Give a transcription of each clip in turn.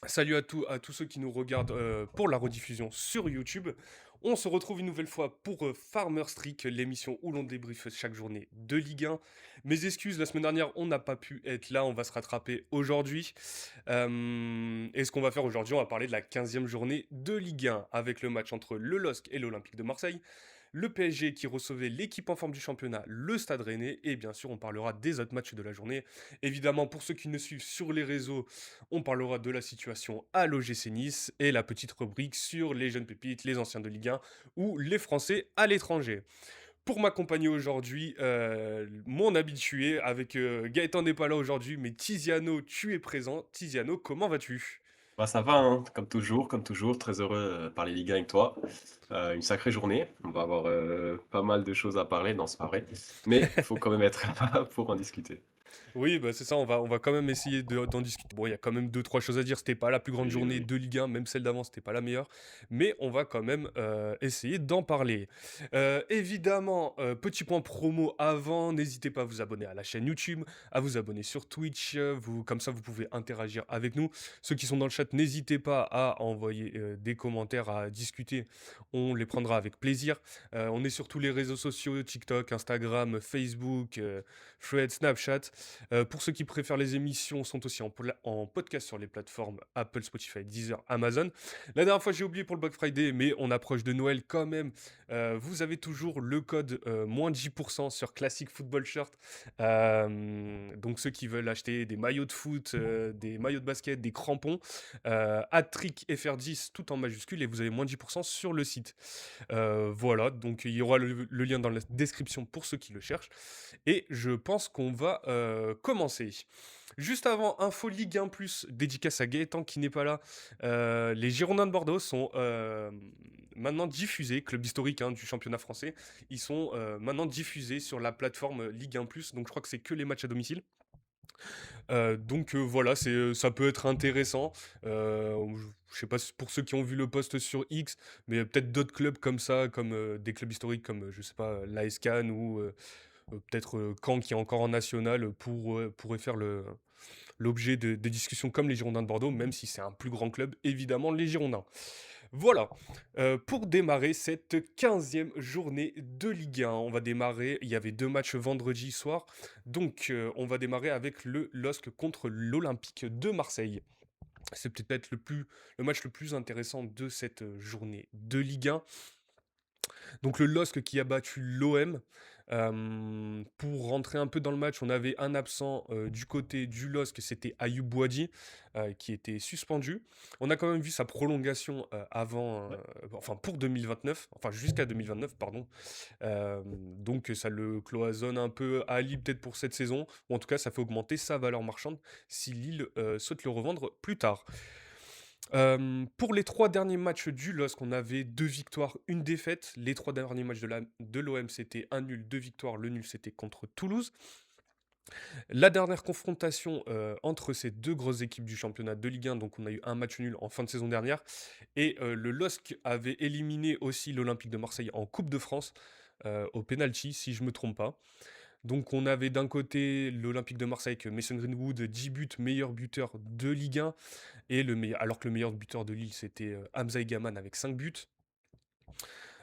Salut à tous ceux qui nous regardent pour la rediffusion sur YouTube. On se retrouve une nouvelle fois pour Farmer Streak, l'émission où l'on débriefe chaque journée de Ligue 1. Mes excuses, la semaine dernière, on n'a pas pu être là, on va se rattraper aujourd'hui. Et ce qu'on va faire aujourd'hui, on va parler de la 15e journée de Ligue 1 avec le match entre le LOSC et l'Olympique de Marseille. Le PSG qui recevait l'équipe en forme du championnat, le Stade Rennais, et bien sûr on parlera des autres matchs de la journée. Évidemment, pour ceux qui nous suivent sur les réseaux, on parlera de la situation à l'OGC Nice et la petite rubrique sur les jeunes pépites, les anciens de Ligue 1 ou les Français à l'étranger. Pour m'accompagner aujourd'hui, mon habitué, avec Gaëtan n'est pas là aujourd'hui, mais Tiziano, tu es présent. Tiziano, comment vas-tu? Bah, ça va, hein, comme toujours, très heureux par les Ligue 1 avec toi. Une sacrée journée, on va avoir pas mal de choses à parler, non, c'est pas vrai, mais il faut quand même être là pour en discuter. Oui, bah c'est ça, on va quand même essayer d'en discuter. Bon, il y a quand même deux, trois choses à dire. C'était pas la plus grande Oui, oui, journée oui. de Ligue 1, même celle d'avant, c'était pas la meilleure. Mais on va quand même essayer d'en parler. Évidemment, petit point promo avant, n'hésitez pas à vous abonner à la chaîne YouTube, à vous abonner sur Twitch. Comme ça, vous pouvez interagir avec nous. Ceux qui sont dans le chat, n'hésitez pas à envoyer des commentaires, à discuter. On les prendra avec plaisir. On est sur tous les réseaux sociaux, TikTok, Instagram, Facebook, Thread, Snapchat. Pour ceux qui préfèrent les émissions, sont aussi en podcast sur les plateformes Apple, Spotify, Deezer, Amazon. La dernière fois, j'ai oublié pour le Black Friday, mais on approche de Noël quand même. Vous avez toujours le code moins 10% sur Classic Football Shirt. Donc ceux qui veulent acheter des maillots de foot, des maillots de basket, des crampons, Hattrick FR10 tout en majuscule et vous avez moins 10% sur le site. Voilà, donc il y aura le lien dans la description pour ceux qui le cherchent. Et je pense qu'on va commencer. Juste avant, Info Ligue 1 Plus, dédicace à Gaëtan qui n'est pas là. Les Girondins de Bordeaux sont maintenant diffusés, club historique hein, du championnat français. Ils sont maintenant diffusés sur la plateforme Ligue 1 Plus, donc je crois que c'est que les matchs à domicile. Donc voilà, ça peut être intéressant. Je sais pas pour ceux qui ont vu le post sur X, mais peut-être d'autres clubs comme ça, comme des clubs historiques comme, je sais pas, l'AS Cannes ou peut-être Caen qui est encore en national pourrait faire l'objet de discussions comme les Girondins de Bordeaux, même si c'est un plus grand club, évidemment, les Girondins. Voilà, pour démarrer cette 15e journée de Ligue 1, on va démarrer, il y avait deux matchs vendredi soir, donc on va démarrer avec le LOSC contre l'Olympique de Marseille. C'est peut-être le match le plus intéressant de cette journée de Ligue 1. Donc le LOSC qui a battu l'OM. Pour rentrer un peu dans le match, on avait un absent du côté du LOSC, c'était Ayoub Boadi, qui était suspendu. On a quand même vu sa prolongation Ouais. enfin pour 2029, enfin jusqu'à 2029, pardon. Donc ça le cloisonne un peu à Lille peut-être pour cette saison, ou en tout cas ça fait augmenter sa valeur marchande si Lille souhaite le revendre plus tard. Pour les 3 derniers matchs du LOSC, on avait 2 victoires, une défaite. Les 3 derniers matchs de l'OM, c'était un nul, 2 victoires. Le nul, c'était contre Toulouse. La dernière confrontation, entre ces 2 grosses équipes du championnat de Ligue 1, donc on a eu un match nul en fin de saison dernière et le LOSC avait éliminé aussi l'Olympique de Marseille en coupe de France, au penalty, si je me trompe pas. Donc on avait d'un côté l'Olympique de Marseille avec Mason Greenwood, 10 buts, meilleur buteur de Ligue 1 et alors que le meilleur buteur de Lille, c'était Hamza Egaman avec 5 buts.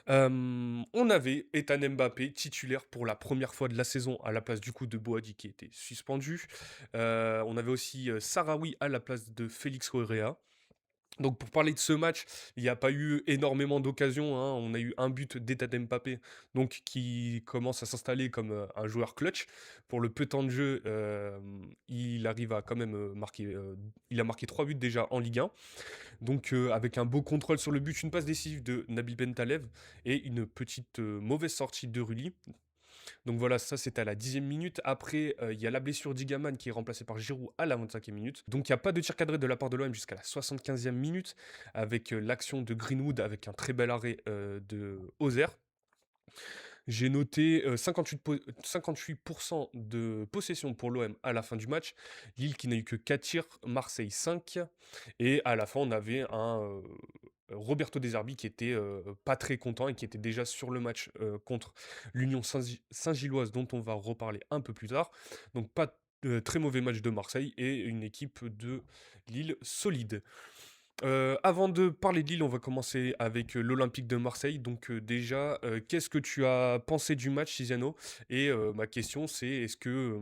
On avait Ethan Mbappé titulaire pour la première fois de la saison à la place du coup de Boadi qui était suspendu. On avait aussi Sarawi à la place de Félix Correa. Donc pour parler de ce match, il n'y a pas eu énormément d'occasions, hein. On a eu un but d'Ethan Mbappé, donc qui commence à s'installer comme un joueur clutch. Pour le peu temps de jeu, il arrive à quand même marquer. Il a marqué 3 buts déjà en Ligue 1. Donc avec un beau contrôle sur le but, une passe décisive de Nabil Bentaleb et une petite mauvaise sortie de Rulli. Donc voilà, ça c'était à la 10e minute. Après, il y a la blessure d'Igaman qui est remplacée par Giroud à la 25e minute. Donc il n'y a pas de tir cadré de la part de l'OM jusqu'à la 75e minute, avec l'action de Greenwood avec un très bel arrêt de Ozer. J'ai noté 58% de possession pour l'OM à la fin du match. Lille qui n'a eu que 4 tirs, Marseille 5. Et à la fin, on avait un Roberto De Zerbi qui était pas très content et qui était déjà sur le match contre l'Union Saint-Gilloise dont on va reparler un peu plus tard. Donc pas très mauvais match de Marseille et une équipe de Lille solide. Avant de parler de Lille, on va commencer avec, l'Olympique de Marseille. Donc, déjà, qu'est-ce que tu as pensé du match, Tiziano? Et ma question, c'est est-ce que,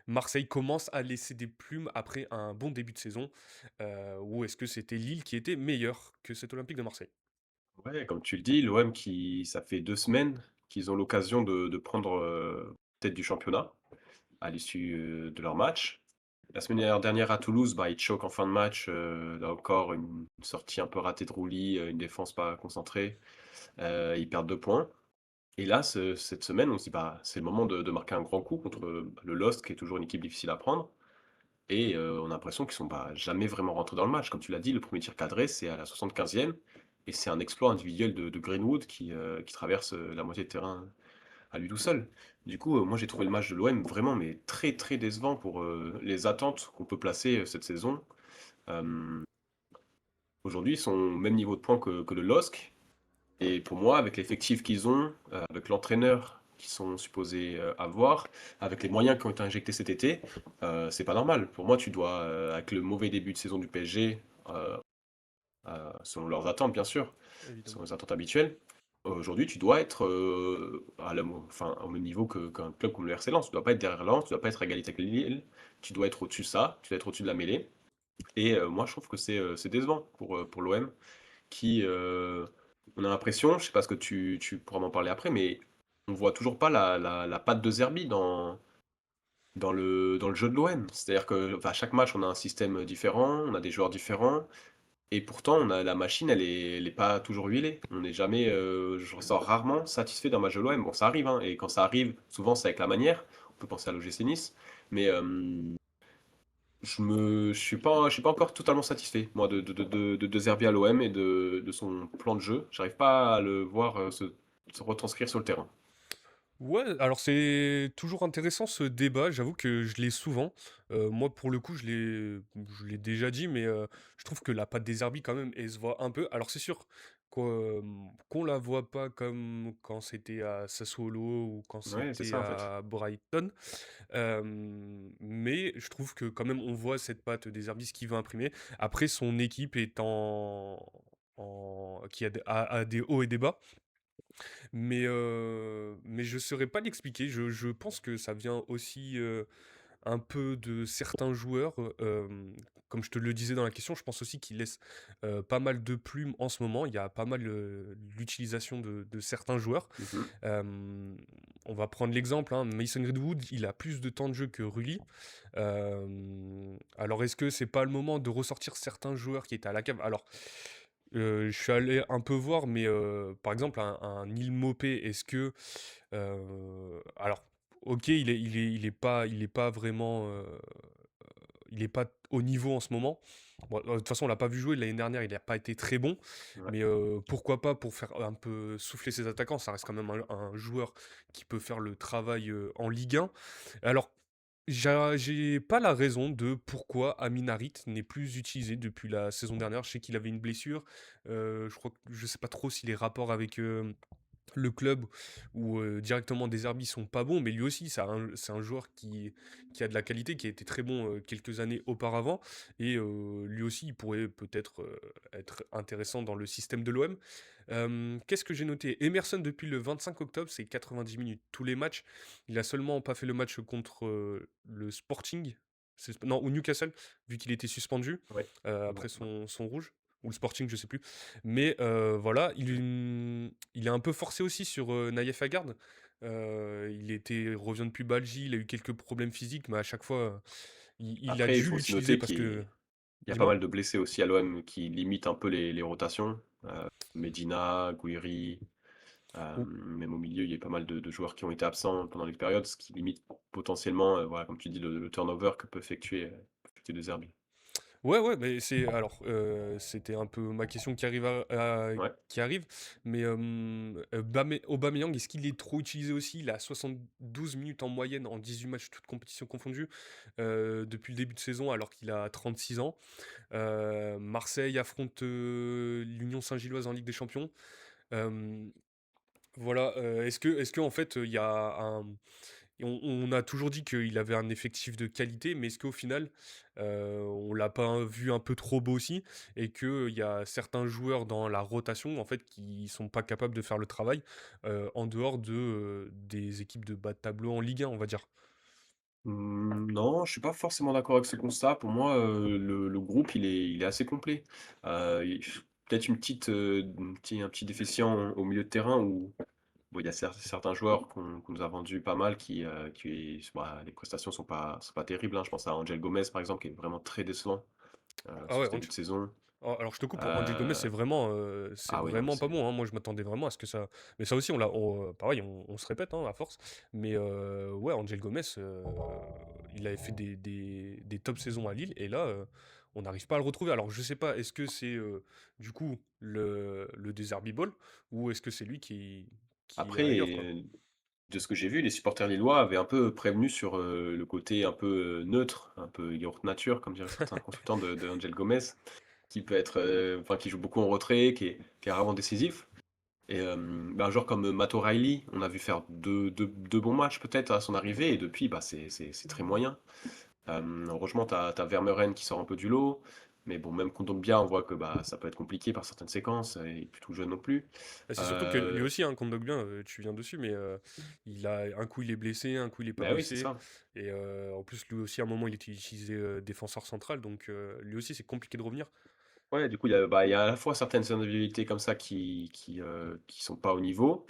Marseille commence à laisser des plumes après un bon début de saison? Ou est-ce que c'était Lille qui était meilleur que cet Olympique de Marseille? Ouais, comme tu le dis, l'OM qui ça fait 2 semaines qu'ils ont l'occasion de prendre, tête du championnat à l'issue, de leur match. La semaine dernière à Toulouse, bah, ils choquent en fin de match, là encore une sortie un peu ratée de Rouli, une défense pas concentrée, ils perdent 2 points et là cette semaine, on se dit: «Bah, c'est le moment de marquer un grand coup contre, le LOSC qui est toujours une équipe difficile à prendre» et on a l'impression qu'ils sont, bah, jamais vraiment rentrés dans le match. Comme tu l'as dit, le premier tir cadré, c'est à la 75e et c'est un exploit individuel de Greenwood qui traverse, la moitié de terrain à lui tout seul. Du coup, moi j'ai trouvé le match de l'OM vraiment mais très, très décevant pour, les attentes qu'on peut placer, cette saison. Hem, Aujourd'hui, ils sont au même niveau de points que le LOSC et pour moi, avec l'effectif qu'ils ont, avec l'entraîneur qu'ils sont supposés, avoir, avec les moyens qui ont été injectés cet été, c'est pas normal. Pour moi, tu dois, avec le mauvais début de saison du PSG, heu selon leurs attentes bien sûr, selon Évidemment. les attentes habituelles, aujourd'hui tu dois être, à la enfin au même niveau qu'un club comme le RC Lens. Tu dois pas être derrière Lens, tu dois pas être à égalité avec Lille, tu dois être au-dessus de ça, tu dois être au-dessus de la mêlée et moi je trouve que c'est décevant pour l'OM qui, on a l'impression, je sais pas ce que tu pourras m'en parler après, mais on voit toujours pas la patte de Zerbi dans le jeu de l'OM. C'est-à-dire que, enfin, à chaque match, on a un système différent, on a des joueurs différents et pourtant on a la machine, elle est pas toujours huilée. On n'est jamais, je ressors rarement satisfait d'un match de l'OM. Bon, ça arrive, hein, et quand ça arrive, souvent c'est avec la manière. On peut penser à l'OGC Nice, mais je suis pas encore totalement satisfait, moi, de Zerbi à l'OM et de son plan de jeu. J'arrive pas à le voir, se retranscrire sur le terrain. Ouais, alors c'est toujours intéressant ce débat, j'avoue que je l'ai souvent. Moi pour le coup je l'ai déjà dit, mais je trouve que la patte des Herbie quand même, elle se voit un peu. Alors c'est sûr qu'on la voit pas comme quand c'était à Sassuolo ou quand Ouais, c'est c'était ça, en fait. à Brighton. Mais je trouve que quand même on voit cette patte des Herbie, ce qu'il veut imprimer. Après son équipe est qui a des hauts et des bas. Mais je saurais pas l'expliquer. Je pense que ça vient aussi, un peu de certains joueurs, comme je te le disais dans la question, je pense aussi qu'ils laissent, pas mal de plumes en ce moment. Il y a pas mal, l'utilisation de certains joueurs. Mmh. Hem, on va prendre l'exemple, hein, Mason Greenwood, il a plus de temps de jeu que Rully. Alors est-ce que c'est pas le moment de ressortir certains joueurs qui étaient à la cave? Alors, je suis allé un peu voir, mais par exemple un Neil Maupay, est-ce que, alors OK, il est pas vraiment, il est pas au niveau en ce moment. Bon, de toute façon, on l'a pas vu jouer l'année dernière, il a pas été très bon, Ouais. mais pourquoi pas pour faire un peu souffler ses attaquants? Ça reste quand même un joueur qui peut faire le travail, en Ligue 1. Alors, j'ai pas la raison de pourquoi Amin Harit n'est plus utilisé depuis la saison dernière. Je sais qu'il avait une blessure, je crois que je sais pas trop si les rapports avec, le club ou directement des Deserbi sont pas bons, mais lui aussi, c'est un joueur qui a de la qualité, qui a été très bon, quelques années auparavant et lui aussi, il pourrait peut-être, être intéressant dans le système de l'OM. Qu'est-ce que j'ai noté? Emerson depuis le 25 octobre, c'est 90 minutes tous les matchs. Il a seulement pas fait le match contre, le Sporting, non, ou Newcastle, vu qu'il était suspendu, Ouais. après son rouge ou le Sporting, je sais plus. Mais voilà, il est un peu forcé aussi sur, Naïef Aguerd. Revient depuis Belgique, il a eu quelques problèmes physiques, mais à chaque fois, il a Après, il dû faut aussi l'utiliser noter parce qu'il que y a pas dis-moi? mal de blessés aussi à l'OM qui limitent un peu les rotations. Medina, Gouiri, même au milieu, il y a pas mal de joueurs qui ont été absents pendant les périodes, ce qui limite potentiellement, voilà, comme tu dis, le turnover que peut effectuer De Zerbi. Ouais, ouais, mais c'était un peu ma question Ouais. qui arrive, mais Aubameyang, est-ce qu'il est trop utilisé aussi? Il a 72 minutes en moyenne en 18 matchs, toutes compétitions confondues, depuis le début de saison alors qu'il a 36 ans. Marseille affronte, l'Union Saint-Gilloise en Ligue des Champions. Hem, voilà, est-ce que en fait, il y a Et on a toujours dit qu'il avait un effectif de qualité, mais est-ce qu'au final, on l'a pas vu un peu trop beau aussi et qu'il y a certains joueurs dans la rotation, en fait, qui sont pas capables de faire le travail, en dehors des équipes de bas de tableau en Ligue 1, on va dire? Non, je suis pas forcément d'accord avec ce constat. Pour moi, le groupe, il est assez complet. Il peut-être un petit déficient au milieu de terrain où bon, il y a certains joueurs qu'on nous a vendus pas mal bah, les prestations sont pas terribles, hein. Je pense à Angel Gomez, par exemple, qui est vraiment très décevant, Ah sur ouais, ce début de saison. alors je te coupe, Angel Gomez, Heu, c'est ah oui, non, mais vraiment pas c'est bon, hein. Moi, je m'attendais vraiment à ce que ça mais ça aussi pareil, on se répète, hein, à force, mais ouais, Angel Gomez, il avait fait des top saisons à Lille et là, on n'arrive pas à le retrouver. Alors je sais pas, est-ce que c'est, du coup, le Deserbi Ball ou est-ce que c'est lui qui est ailleurs, quoi? après, de ce que j'ai vu, les supporters lillois avaient un peu prévenu sur, le côté un peu, neutre, un peu yaourt nature, comme diraient certains consultants de Angel Gomez, qui peut être, enfin qui joue beaucoup en retrait, qui est rarement décisif. Et bah, un joueur comme Matt O'Reilly, on a vu faire deux bons matchs peut-être à son arrivée et depuis, bah, c'est très moyen. Heureusement, tu as Vermeuren qui sort un peu du lot, mais bon, même Kondogbia, on voit que, bah, ça peut être compliqué par certaines séquences, il est plus tout jeune non plus. Bah, c'est surtout que lui Heu, aussi, hein, Kondogbia, tu viens dessus, mais il a un coup il est blessé, un coup il est pas bah, oui, c'est blessé, ça. et en plus lui aussi à un moment il était utilisé défenseur central, donc lui aussi c'est compliqué de revenir. Ouais, du coup, il y a à la fois certaines individualités comme ça qui sont pas au niveau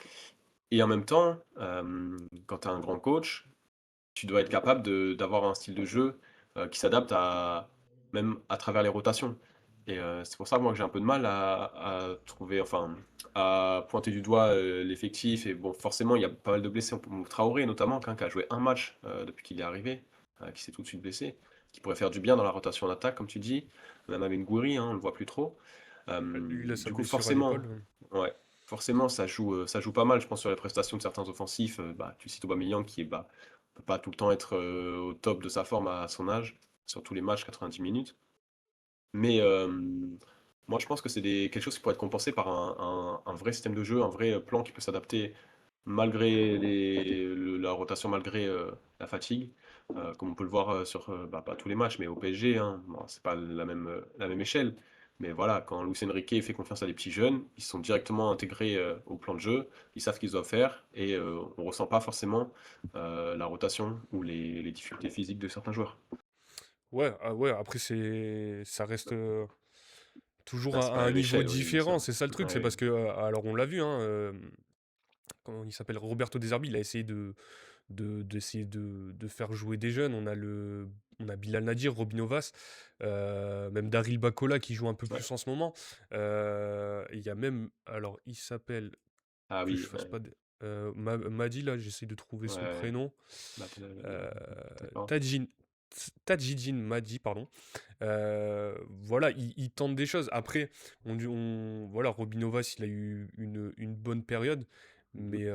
et en même temps, quand tu as un grand coach, tu dois être capable d'avoir un style de jeu, qui s'adapte à même à travers les rotations et c'est pour ça, moi, que j'ai un peu de mal à trouver enfin, à pointer du doigt, l'effectif et bon, forcément, il y a pas mal de blessés. Traoré notamment, qui a joué un match, depuis qu'il est arrivé, qui s'est tout de suite blessé, qui pourrait faire du bien dans la rotation en attaque, comme tu dis. Même Amine Gouiri, hein, on le voit plus trop. Lui il a sa Du coup, blessure à forcément, l'épaule. ouais, forcément, ça joue pas mal, je pense, sur les prestations de certains offensifs. Bah, tu cites Aubameyang qui est, bah, peut pas tout le temps être au top de sa forme à son âge, sur tous les matchs, 90 minutes. Mais moi, je pense que quelque chose qui pourrait être compensé par un vrai système de jeu, un vrai plan qui peut s'adapter malgré la rotation, malgré la fatigue, comme on peut le voir sur bah, pas tous les matchs, mais au PSG, hein. Bon, c'est pas la même échelle. Mais voilà, quand Luis Enrique fait confiance à des petits jeunes, ils sont directement intégrés au plan de jeu, ils savent ce qu'ils doivent faire et on ressent pas forcément la rotation ou les difficultés physiques de certains joueurs. Ouais, ah ouais, après ça reste toujours Ah, c'est à pas la un même niveau échelle, oui, bien différent, sûr. c'est ça le truc, c'est Ouais, parce que alors on l'a vu, hein, comment il s'appelle? Roberto De Zerbi, il a essayé d'essayer de faire jouer des jeunes. On a Bilal Nadir, Robin Ovas, même Daryl Bakola qui joue un peu ouais. plus en ce moment. Il y a même, alors il s'appelle, Ah que je oui, fasse pas de, Madi là, j'essaie de trouver son ouais. prénom. Bah, Euh, d'accord. Tadjin, Tadjidjin Madi, pardon. Voilà, il tente des choses. Après, voilà, Robin Ovas, il a eu une bonne période, Mmh. mais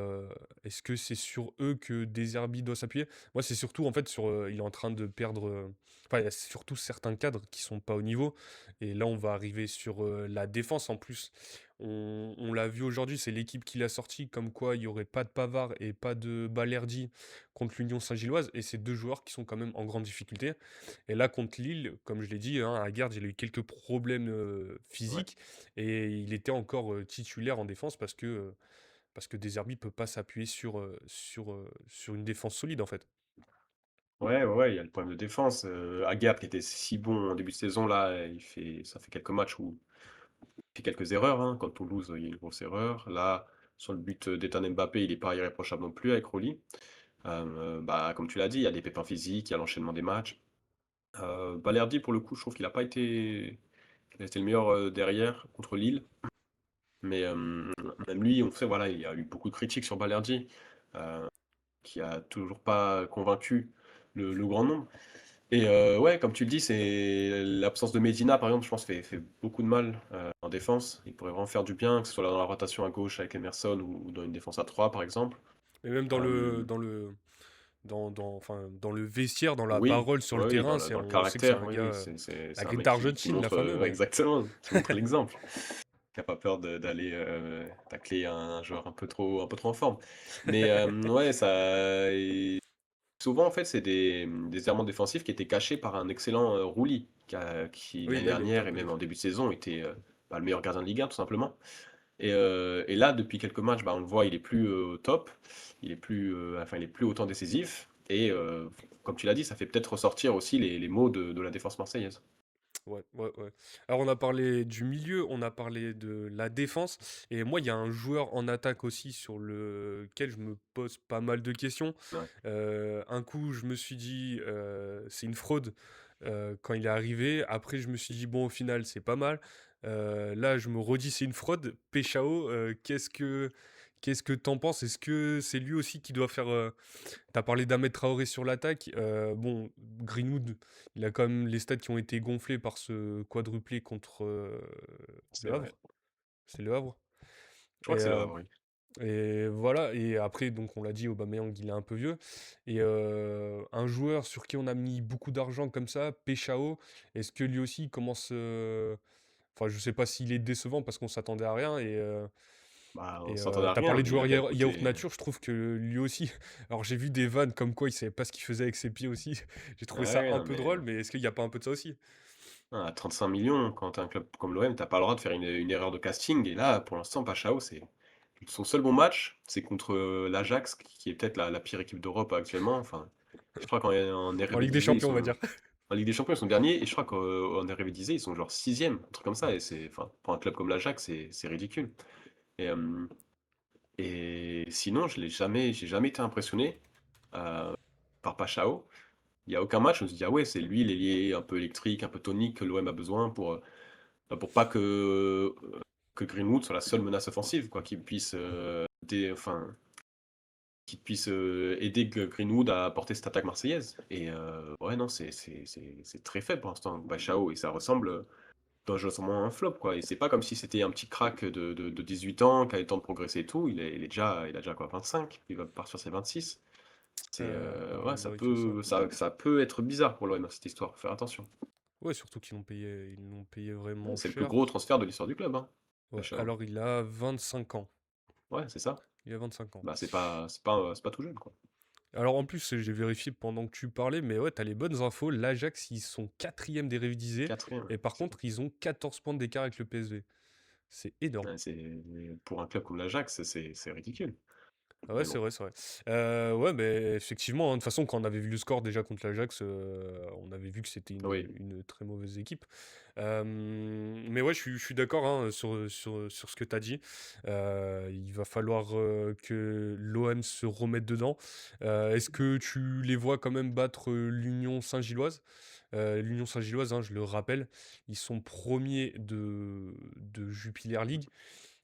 est-ce que c'est sur eux que Deserbi doit s'appuyer? Moi, c'est surtout en fait sur. Il est en train de perdre. Enfin, il y a surtout certains cadres qui sont pas au niveau. Et là, on va arriver sur la défense en plus. On l'a vu aujourd'hui, c'est l'équipe qui l'a sorti, comme quoi il n'y aurait pas de Pavard et pas de Balerdi contre l'Union Saint-Gilloise. Et c'est deux joueurs qui sont quand même en grande difficulté. Et là, contre Lille, comme je l'ai dit, hein, à Garde, il a eu quelques problèmes Ouais. physiques et il était encore titulaire en défense parce que Deserbi peut pas s'appuyer sur une défense solide en fait. Ouais, ouais, ouais, il y a le problème de défense. Aguerd qui était si bon en début de saison, là, ça fait quelques matchs où il fait quelques erreurs, hein. Contre Toulouse, il y a une grosse erreur. Là, sur le but d'Ethan Mbappé, il est pas irréprochable non plus avec Roli. Bah, comme tu l'as dit, il y a des pépins physiques, il y a l'enchaînement des matchs. Balerdi, pour le coup, je trouve qu'il a pas été, il a été le meilleur derrière contre Lille. Mais même lui, on sait, voilà, il y a eu beaucoup de critiques sur Balerdi, euh, qui a toujours pas convaincu le grand nombre. Et ouais, comme tu le dis, c'est l'absence de Medina, par exemple, je pense, fait beaucoup de mal en défense. Il pourrait vraiment faire du bien, que ce soit dans la rotation à gauche avec Emerson ou dans une défense à 3 par exemple. Et même Euh, enfin, dans le vestiaire, dans la oui, parole sur le oui, oui, terrain, dans le on sait que c'est caractère, un oui, gars, oui, la c'est un Green mec qui Argentine, la montre fameuse, mais exactement, qui montre l'exemple, qui a pas peur d'aller tacler un joueur un peu trop en forme. Mais ouais, ça. souvent, en fait, c'est des errements défensifs qui étaient cachés par un excellent, Rouli, qui Oui, l'année là, il est au dernière et top, même lui. en début de saison était, bah, le meilleur gardien de Ligue 1 tout simplement. Et là, depuis quelques matchs, bah, on le voit, il est plus, au top, il est plus, enfin, il est plus autant décisif comme tu l'as dit, ça fait peut-être ressortir aussi les maux de la défense marseillaise. Ouais, ouais, ouais. Alors on a parlé du milieu, on a parlé de la défense, et moi il y a un joueur en attaque aussi sur lequel je me pose pas mal de questions. Ouais, Un coup je me suis dit c'est une fraude quand il est arrivé. Après je me suis dit bon au final c'est pas mal. Là je me redis c'est une fraude. Péchao, qu'est-ce que t'en penses? Est-ce que c'est lui aussi qui doit faire T'as parlé d'Ahmed Traoré sur l'attaque. Bon, Greenwood, il a quand même les stats qui ont été gonflés par ce quadruplé contre c'est Le vrai. Havre. C'est Le Havre. Je crois Et, que c'est le euh, Havre, oui. et voilà. Et après, donc on l'a dit, Aubameyang, il est un peu vieux. Et un joueur sur qui on a mis beaucoup d'argent comme ça, Peshao, est-ce que lui aussi il commence. Enfin, je sais pas s'il est décevant parce qu'on s'attendait à rien. Bah, on Et s'attendait à tu rien, parlé de mais il joueur a quand même yaourt coûté nature, je trouve que lui aussi. Alors j'ai vu des vannes comme quoi il savait pas ce qu'il faisait avec ses pieds aussi. J'ai trouvé ah ça ouais, un non, peu mais drôle, mais est-ce qu'il y a pas un peu de ça aussi? à 35 millions, quand tu un club comme l'OM, tu pas le droit de faire une erreur de casting et là, pour l'instant, Pachao, c'est son seul bon match, c'est contre, l'Ajax qui est peut-être la pire équipe d'Europe actuellement. Enfin, je crois qu'en En Ligue des Eredivisie, ils Champions, on va dire. sont en Ligue des Champions, ils sont derniers et je crois qu'en Eredivisie, ils sont genre 6e, un truc comme ça et c'est enfin, pour un club comme l'Ajax, c'est ridicule et hem et sinon, j'ai jamais été impressionné, heu, par Pachao. Il y a aucun match où on se dit: «Ah ouais, c'est lui l'ailier un peu électrique, un peu tonique que l'OM a besoin pour pas que Greenwood soit la seule menace offensive quoi, qu'il puisse, aider Greenwood à porter cette attaque marseillaise ouais non, c'est très faible pour l'instant, Pachao et ça ressemble, dangereusement à un flop quoi et c'est pas comme si c'était un petit crack de 18 ans qui a eu le temps de progresser et tout, il a déjà quoi 25, il va partir sur ses 26. Ouais, Ouais, c'est ça. ça peut être bizarre pour l'OM, cette histoire, faut faire attention. Ouais, surtout qu'ils l'ont payé Ouais, vraiment c'est le plus cher. gros transfert de l'histoire du club, hein, Ouais, Pachao. alors il a 25 ans. Ouais, c'est ça. Il a 25 ans. Bah, c'est pas tout jeune, quoi. Alors en plus, j'ai vérifié pendant que tu parlais, mais ouais, t'as les bonnes infos. L'Ajax, ils sont quatrième des révisés, 4e, et par contre, ils ont 14 points d'écart avec le PSV. C'est énorme. c'est pour un club comme l'Ajax, c'est ridicule. Ah ouais, Mais c'est bon. vrai, c'est vrai. Ouais, mais effectivement, hein, de toute façon, quand on avait vu le score déjà contre l'Ajax, on avait vu que c'était une, Oui. une très mauvaise équipe. Mais ouais, je suis d'accord hein, sur ce que tu as dit. Il va falloir que l'OM se remette dedans. Est-ce que tu les vois quand même battre l'Union Saint-Gilloise? L'Union Saint-Gilloise, hein, je le rappelle, ils sont premiers de Jupiler League.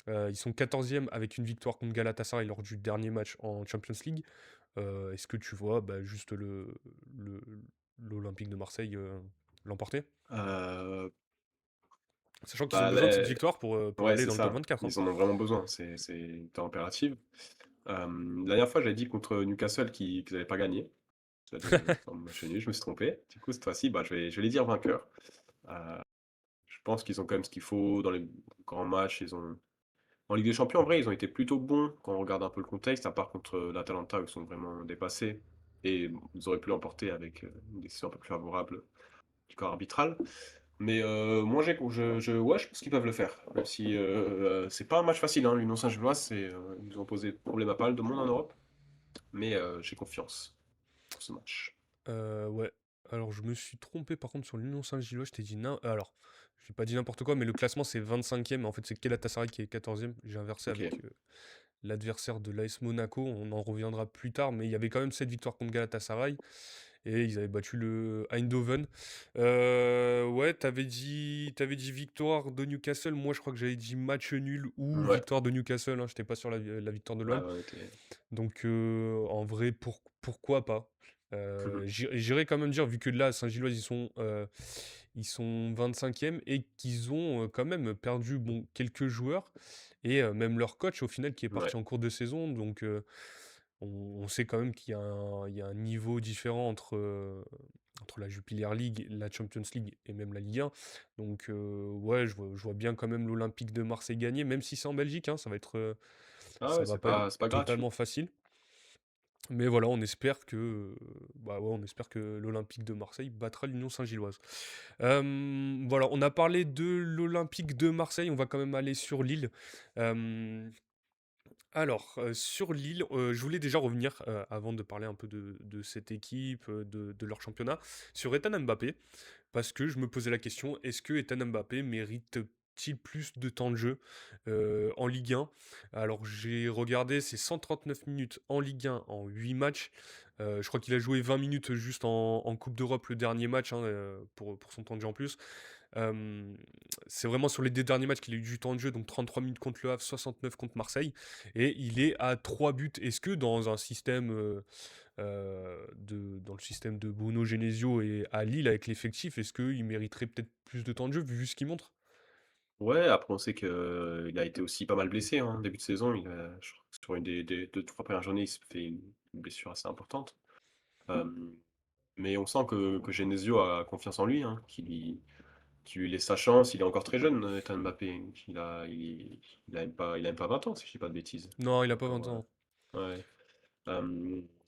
Ils sont 14e avec une victoire contre Galatasaray lors du dernier match en Champions League. Est-ce que tu vois bah, juste le- l'Olympique de Marseille l'emporter? Heu, Sachant qu'ils ont bah, besoin de cette là victoire pour ouais, aller c'est dans le top ça. 24, hein. Ils en ont vraiment besoin, c'est temps impératif. La dernière fois, j'avais dit contre Newcastle qu'ils allaient pas gagner. J'avais fait un match nul, je me suis trompé. Du coup, cette fois-ci, bah, je vais les dire vainqueurs. Heu, je pense qu'ils ont quand même ce qu'il faut dans les grands matchs. En Ligue des Champions, en vrai, ils ont été plutôt bons quand on regarde un peu le contexte, à part contre l'Atalanta où ils sont vraiment dépassés et ils auraient pu l'emporter avec, une décision un peu plus favorable du corps arbitral. Mais moi, ouais, je pense qu'ils peuvent le faire. Même si c'est pas un match facile, hein, l'Union Saint-Gilloise, ils ont posé problème à pas mal de monde en Europe, mais j'ai confiance pour ce match. Ouais. Alors, je me suis trompé par contre sur l'Union Saint-Gillois. Je t'ai dit alors, j'ai pas dit n'importe quoi, mais le classement c'est 25e. En fait, c'est Galatasaray qui est 14e. J'ai inversé Ok. avec l'adversaire de l'AS Monaco. On en reviendra plus tard, mais il y avait quand même cette victoire contre Galatasaray. Et ils avaient battu le Eindhoven. Ouais, t'avais dit victoire de Newcastle. Moi, je crois que j'avais dit match nul ou Ouais. victoire de Newcastle, hein. J'étais pas sur la victoire de Ouais, l'OM. ouais, on était. Donc, en vrai, pourquoi pas? J'irais quand même dire, vu que là, Saint-Gilloise, ils sont 25e et qu'ils ont quand même perdu bon, quelques joueurs et même leur coach, au final, qui est Ouais. parti en cours de saison. Donc, on sait quand même qu'il y a un niveau différent entre la Jupiler League, la Champions League et même la Ligue 1. Donc, ouais, je vois bien quand même l'Olympique de Marseille gagner, même si c'est en Belgique, hein, ça va être, Ah ça ouais, va c'est pas être pas, c'est pas gratuit. totalement facile. Mais voilà, on espère que, bah, ouais, on espère que l'Olympique de Marseille battra l'Union Saint-Gilloise. Voilà, on a parlé de l'Olympique de Marseille, on va quand même aller sur Lille. Hem, sur Lille, je voulais déjà revenir, avant de parler un peu de cette équipe, de leur championnat, sur Ethan Mbappé. Parce que je me posais la question, est-ce que Ethan Mbappé mérite-t-il plus de temps de jeu en Ligue 1? Alors j'ai regardé ses 139 minutes en Ligue 1 en 8 matchs. Je crois qu'il a joué 20 minutes juste en Coupe d'Europe le dernier match hein, pour son temps de jeu en plus. Euh, c'est vraiment sur les deux derniers matchs qu'il a eu du temps de jeu, donc 33 minutes contre le Havre, 69 contre Marseille. Et il est à 3 buts. Est-ce que dans un système dans le système de Bruno Genesio et à Lille avec l'effectif, est-ce qu'il mériterait peut-être plus de temps de jeu vu ce qu'il montre? Ouais, après on sait qu'il a été aussi pas mal blessé, hein, début de saison. Je crois que sur une des 2-3 premières journées, il se fait une blessure assez importante. Hem, mais on sent que Genesio a confiance en lui, hein, qu'il lui laisse sa chance. Il est encore très jeune, Ethan Mbappé. Il a même pas 20 ans, si je dis pas de bêtises. Non, il a pas 20 Encore, ans. ouais.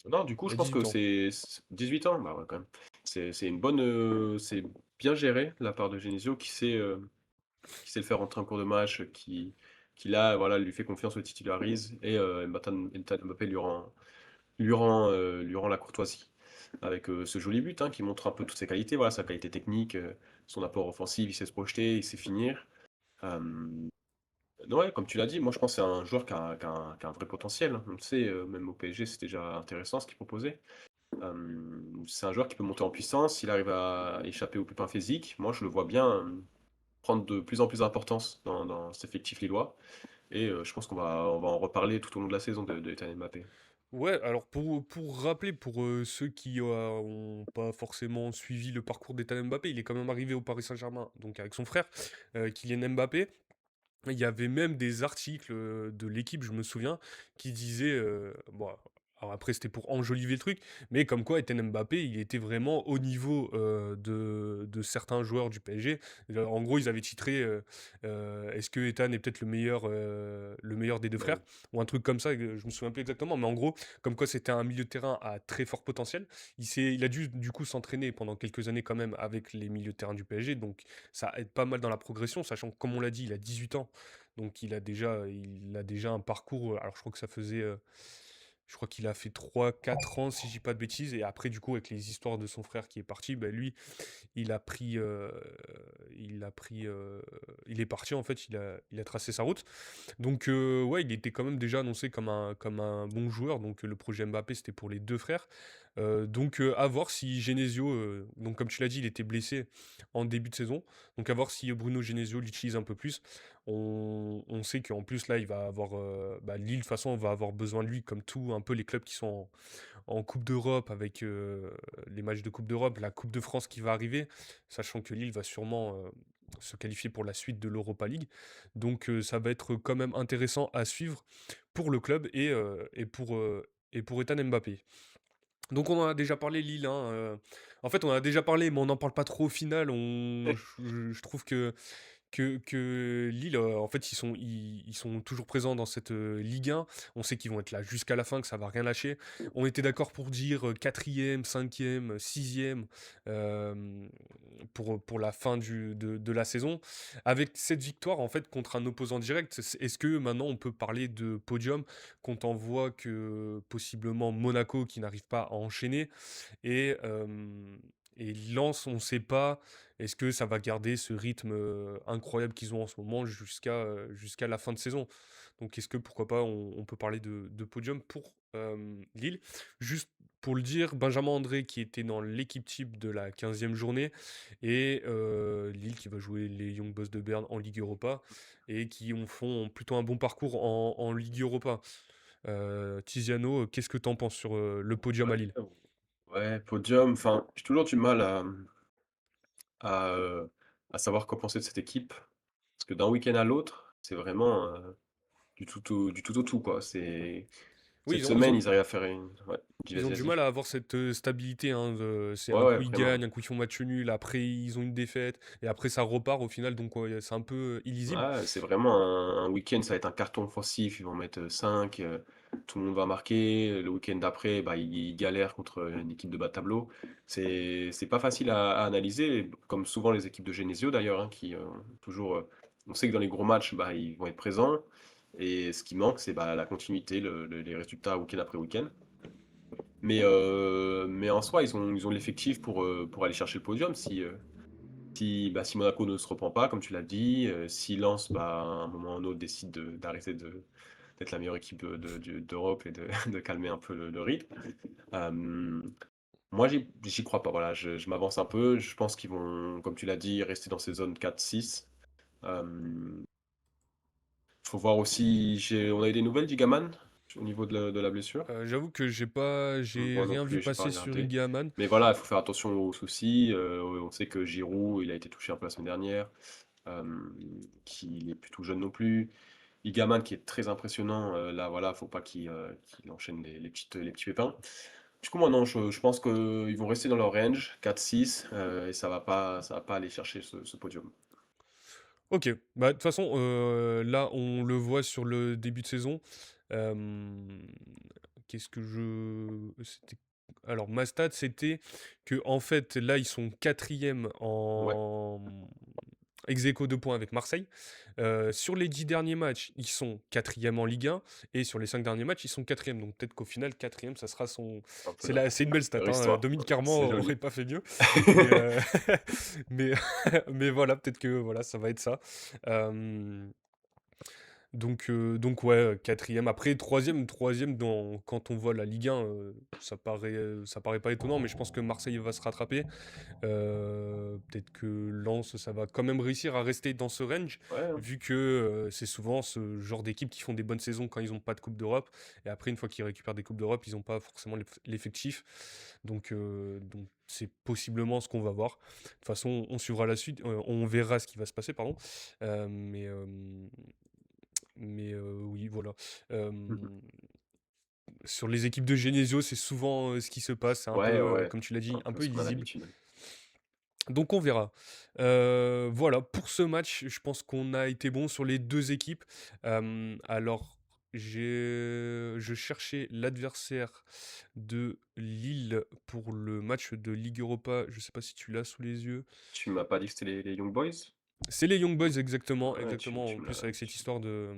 Non, du coup, Il je a pense que 18 ans. c'est 18 ans? Bah, ouais, quand même. C'est une bonne, c'est bien géré de la part de Genesio qui sait le faire rentrer en cours de match, qui là, voilà, lui fait confiance, le titularise et Ethan Mbappé lui rend la courtoisie avec, ce joli but, hein, qui montre un peu toutes ses qualités, voilà, sa qualité technique, son apport offensif, il sait se projeter, il sait finir. Hem, ouais, comme tu l'as dit, moi je pense que c'est un joueur qui a un vrai potentiel, hein. On le sait, même au PSG, c'était déjà intéressant ce qu'il proposait. C'est un joueur qui peut monter en puissance, s'il arrive à échapper aux pépins physiques. Moi, je le vois bien, prendre de plus en plus d'importance dans cet effectif lillois et je pense qu'on va en reparler tout au long de la saison de Ethan Mbappé. Ouais, alors pour rappeler, pour ceux qui ont pas forcément suivi le parcours d'Ethan Mbappé, il est quand même arrivé au Paris Saint-Germain, donc avec son frère, Kylian Mbappé. Il y avait même des articles de l'équipe, je me souviens, qui disaient, bon, alors après c'était pour enjoliver le truc, mais comme quoi Etienne Mbappé, il était vraiment au niveau de certains joueurs du PSG. En gros, ils avaient titré est-ce que Ethan est peut-être le meilleur des deux frères Ouais. ou un truc comme ça, je me souviens plus exactement, mais en gros, comme quoi c'était un milieu de terrain à très fort potentiel. Il a dû du coup s'entraîner pendant quelques années quand même avec les milieux de terrain du PSG, donc ça aide pas mal dans la progression, sachant que comme on l'a dit, il a 18 ans, donc il a déjà un parcours. Alors je crois que ça faisait, je crois qu'il a fait 3 4 ans si je dis pas de bêtises, et après du coup avec les histoires de son frère qui est parti, bah, lui il a pris, il est parti en fait, il a tracé sa route. Donc ouais, il était quand même déjà annoncé comme un bon joueur. Donc le projet Mbappé, c'était pour les deux frères. Donc à voir si Genesio, donc comme tu l'as dit, il était blessé en début de saison. Donc à voir si Bruno Genesio l'utilise un peu plus. On sait qu'en plus là, il va avoir, Lille de toute façon, on va avoir besoin de lui comme tout un peu les clubs qui sont en Coupe d'Europe avec les matchs de Coupe d'Europe, la Coupe de France qui va arriver, sachant que Lille va sûrement se qualifier pour la suite de l'Europa League. Donc ça va être quand même intéressant à suivre pour le club et pour Ethan Mbappé. Donc on en a déjà parlé Lille, hein, en fait on en a déjà parlé mais on n'en parle pas trop au final. Je trouve que Lille, en fait, ils sont toujours présents dans cette Ligue 1. On sait qu'ils vont être là jusqu'à la fin, que ça va rien lâcher. On était d'accord pour dire quatrième, cinquième, sixième pour la fin de la saison. Avec cette victoire, en fait, contre un opposant direct, est-ce que maintenant on peut parler de podium quand on voit que possiblement Monaco qui n'arrive pas à enchaîner et Lens, on ne sait pas est-ce que ça va garder ce rythme incroyable qu'ils ont en ce moment jusqu'à la fin de saison? Donc est-ce que pourquoi pas on peut parler de podium pour Lille? Juste pour le dire, Benjamin André qui était dans l'équipe type de la 15e journée et Lille qui va jouer les Young Boys de Berne en Ligue Europa et qui font plutôt un bon parcours en Ligue Europa. Tiziano, qu'est-ce que tu en penses sur le podium à Ouais, Lille? ouais, podium, enfin, j'ai toujours du mal à, à savoir quoi penser de cette équipe. Parce que d'un week-end à l'autre, c'est vraiment du tout au tout, quoi. Oui, Cette ils semaine, ont ils arrivent à faire une ouais, dis ils ont vas-y, du vas-y. mal à avoir cette, stabilité, hein, c'est Ouais, un ouais, coup ils vraiment. gagnent, un coup ils font match nul, après ils ont une défaite et après ça repart au final donc ouais, c'est un peu, illisible. Ouais, c'est vraiment un week-end, ça va être un carton offensif, ils vont mettre 5, tout le monde va marquer. Le week-end d'après, bah, ils galèrent contre une équipe de bas de tableau. C'est pas facile à analyser, comme souvent les équipes de Genesio d'ailleurs, hein, qui toujours. On sait que dans les gros matchs, bah, ils vont être présents. Et ce qui manque, c'est bah, la continuité, les résultats week-end après week-end. Mais en soi, ils ont l'effectif pour aller chercher le podium. Si Monaco ne se reprend pas, comme tu l'as dit, si Lens, bah, à un moment ou un autre, décide d'arrêter d'être la meilleure équipe d'Europe et de, de calmer un peu le rythme. Euh, Moi, j'y crois pas. Voilà, je m'avance un peu. Je pense qu'ils vont, comme tu l'as dit, rester dans ces zones 4-6. Il faut voir aussi, on a eu des nouvelles d'Igaman au niveau de la blessure. J'avoue que j'ai Moi non rien vu plus, j'ai pas passer sur regardé. Iggy Haman. Mais voilà, il faut faire attention aux soucis. On sait que Giroud, il a été touché un peu la semaine dernière, euh, qu'il est plutôt jeune non plus. Igaman qui est très impressionnant, là voilà, faut pas qu'il enchaîne les petits pépins. Du coup, moi non, je pense qu'ils vont rester dans leur range, 4-6, et ça va pas aller chercher ce podium. OK, bah, de toute façon, là, on le voit sur le début de saison. Hem, qu'est-ce que je c'était alors ma stat, c'était que en fait, là, ils sont quatrième Ouais, en ex aequo de points avec Marseille. Sur les 10 derniers matchs, ils sont quatrième en Ligue 1 et sur les 5 derniers matchs, ils sont quatrième. Donc peut-être qu'au final, quatrième, ça sera son un peu là. c'est une belle stat, Leur hein, histoire, Dominique Armand c'est aurait joli. pas fait mieux. Mais, mais mais voilà, peut-être que voilà, ça va être ça. Hem donc ouais, 4e. Après troisième dans quand on voit la Ligue 1, ça paraît pas étonnant, mais je pense que Marseille va se rattraper. Peut-être que Lens, ça va quand même réussir à rester dans ce range, Ouais, hein. vu que, c'est souvent ce genre d'équipes qui font des bonnes saisons quand ils ont pas de coupe d'Europe et après une fois qu'ils récupèrent des coupes d'Europe, ils ont pas forcément l'effectif. Donc c'est possiblement ce qu'on va voir. De toute façon, on suivra la suite, on verra ce qui va se passer, pardon. Mais oui, voilà. Mhm. Hem, sur les équipes de Genesio, c'est souvent, ce qui se passe. C'est un peu, Ouais, ouais, comme tu l'as dit, un un peu peu ce qu'on a illisible. l'habitude. Donc on verra. Voilà, pour ce match, je pense qu'on a été bon sur les 2 équipes. Alors je cherchais l'adversaire de Lille pour le match de Ligue Europa. Je sais pas si tu l'as sous les yeux? Tu m'as pas dit que c'était les Young Boys? C'est les Young Boys exactement, Ouais, exactement. En tu me plus l'as. avec cette histoire de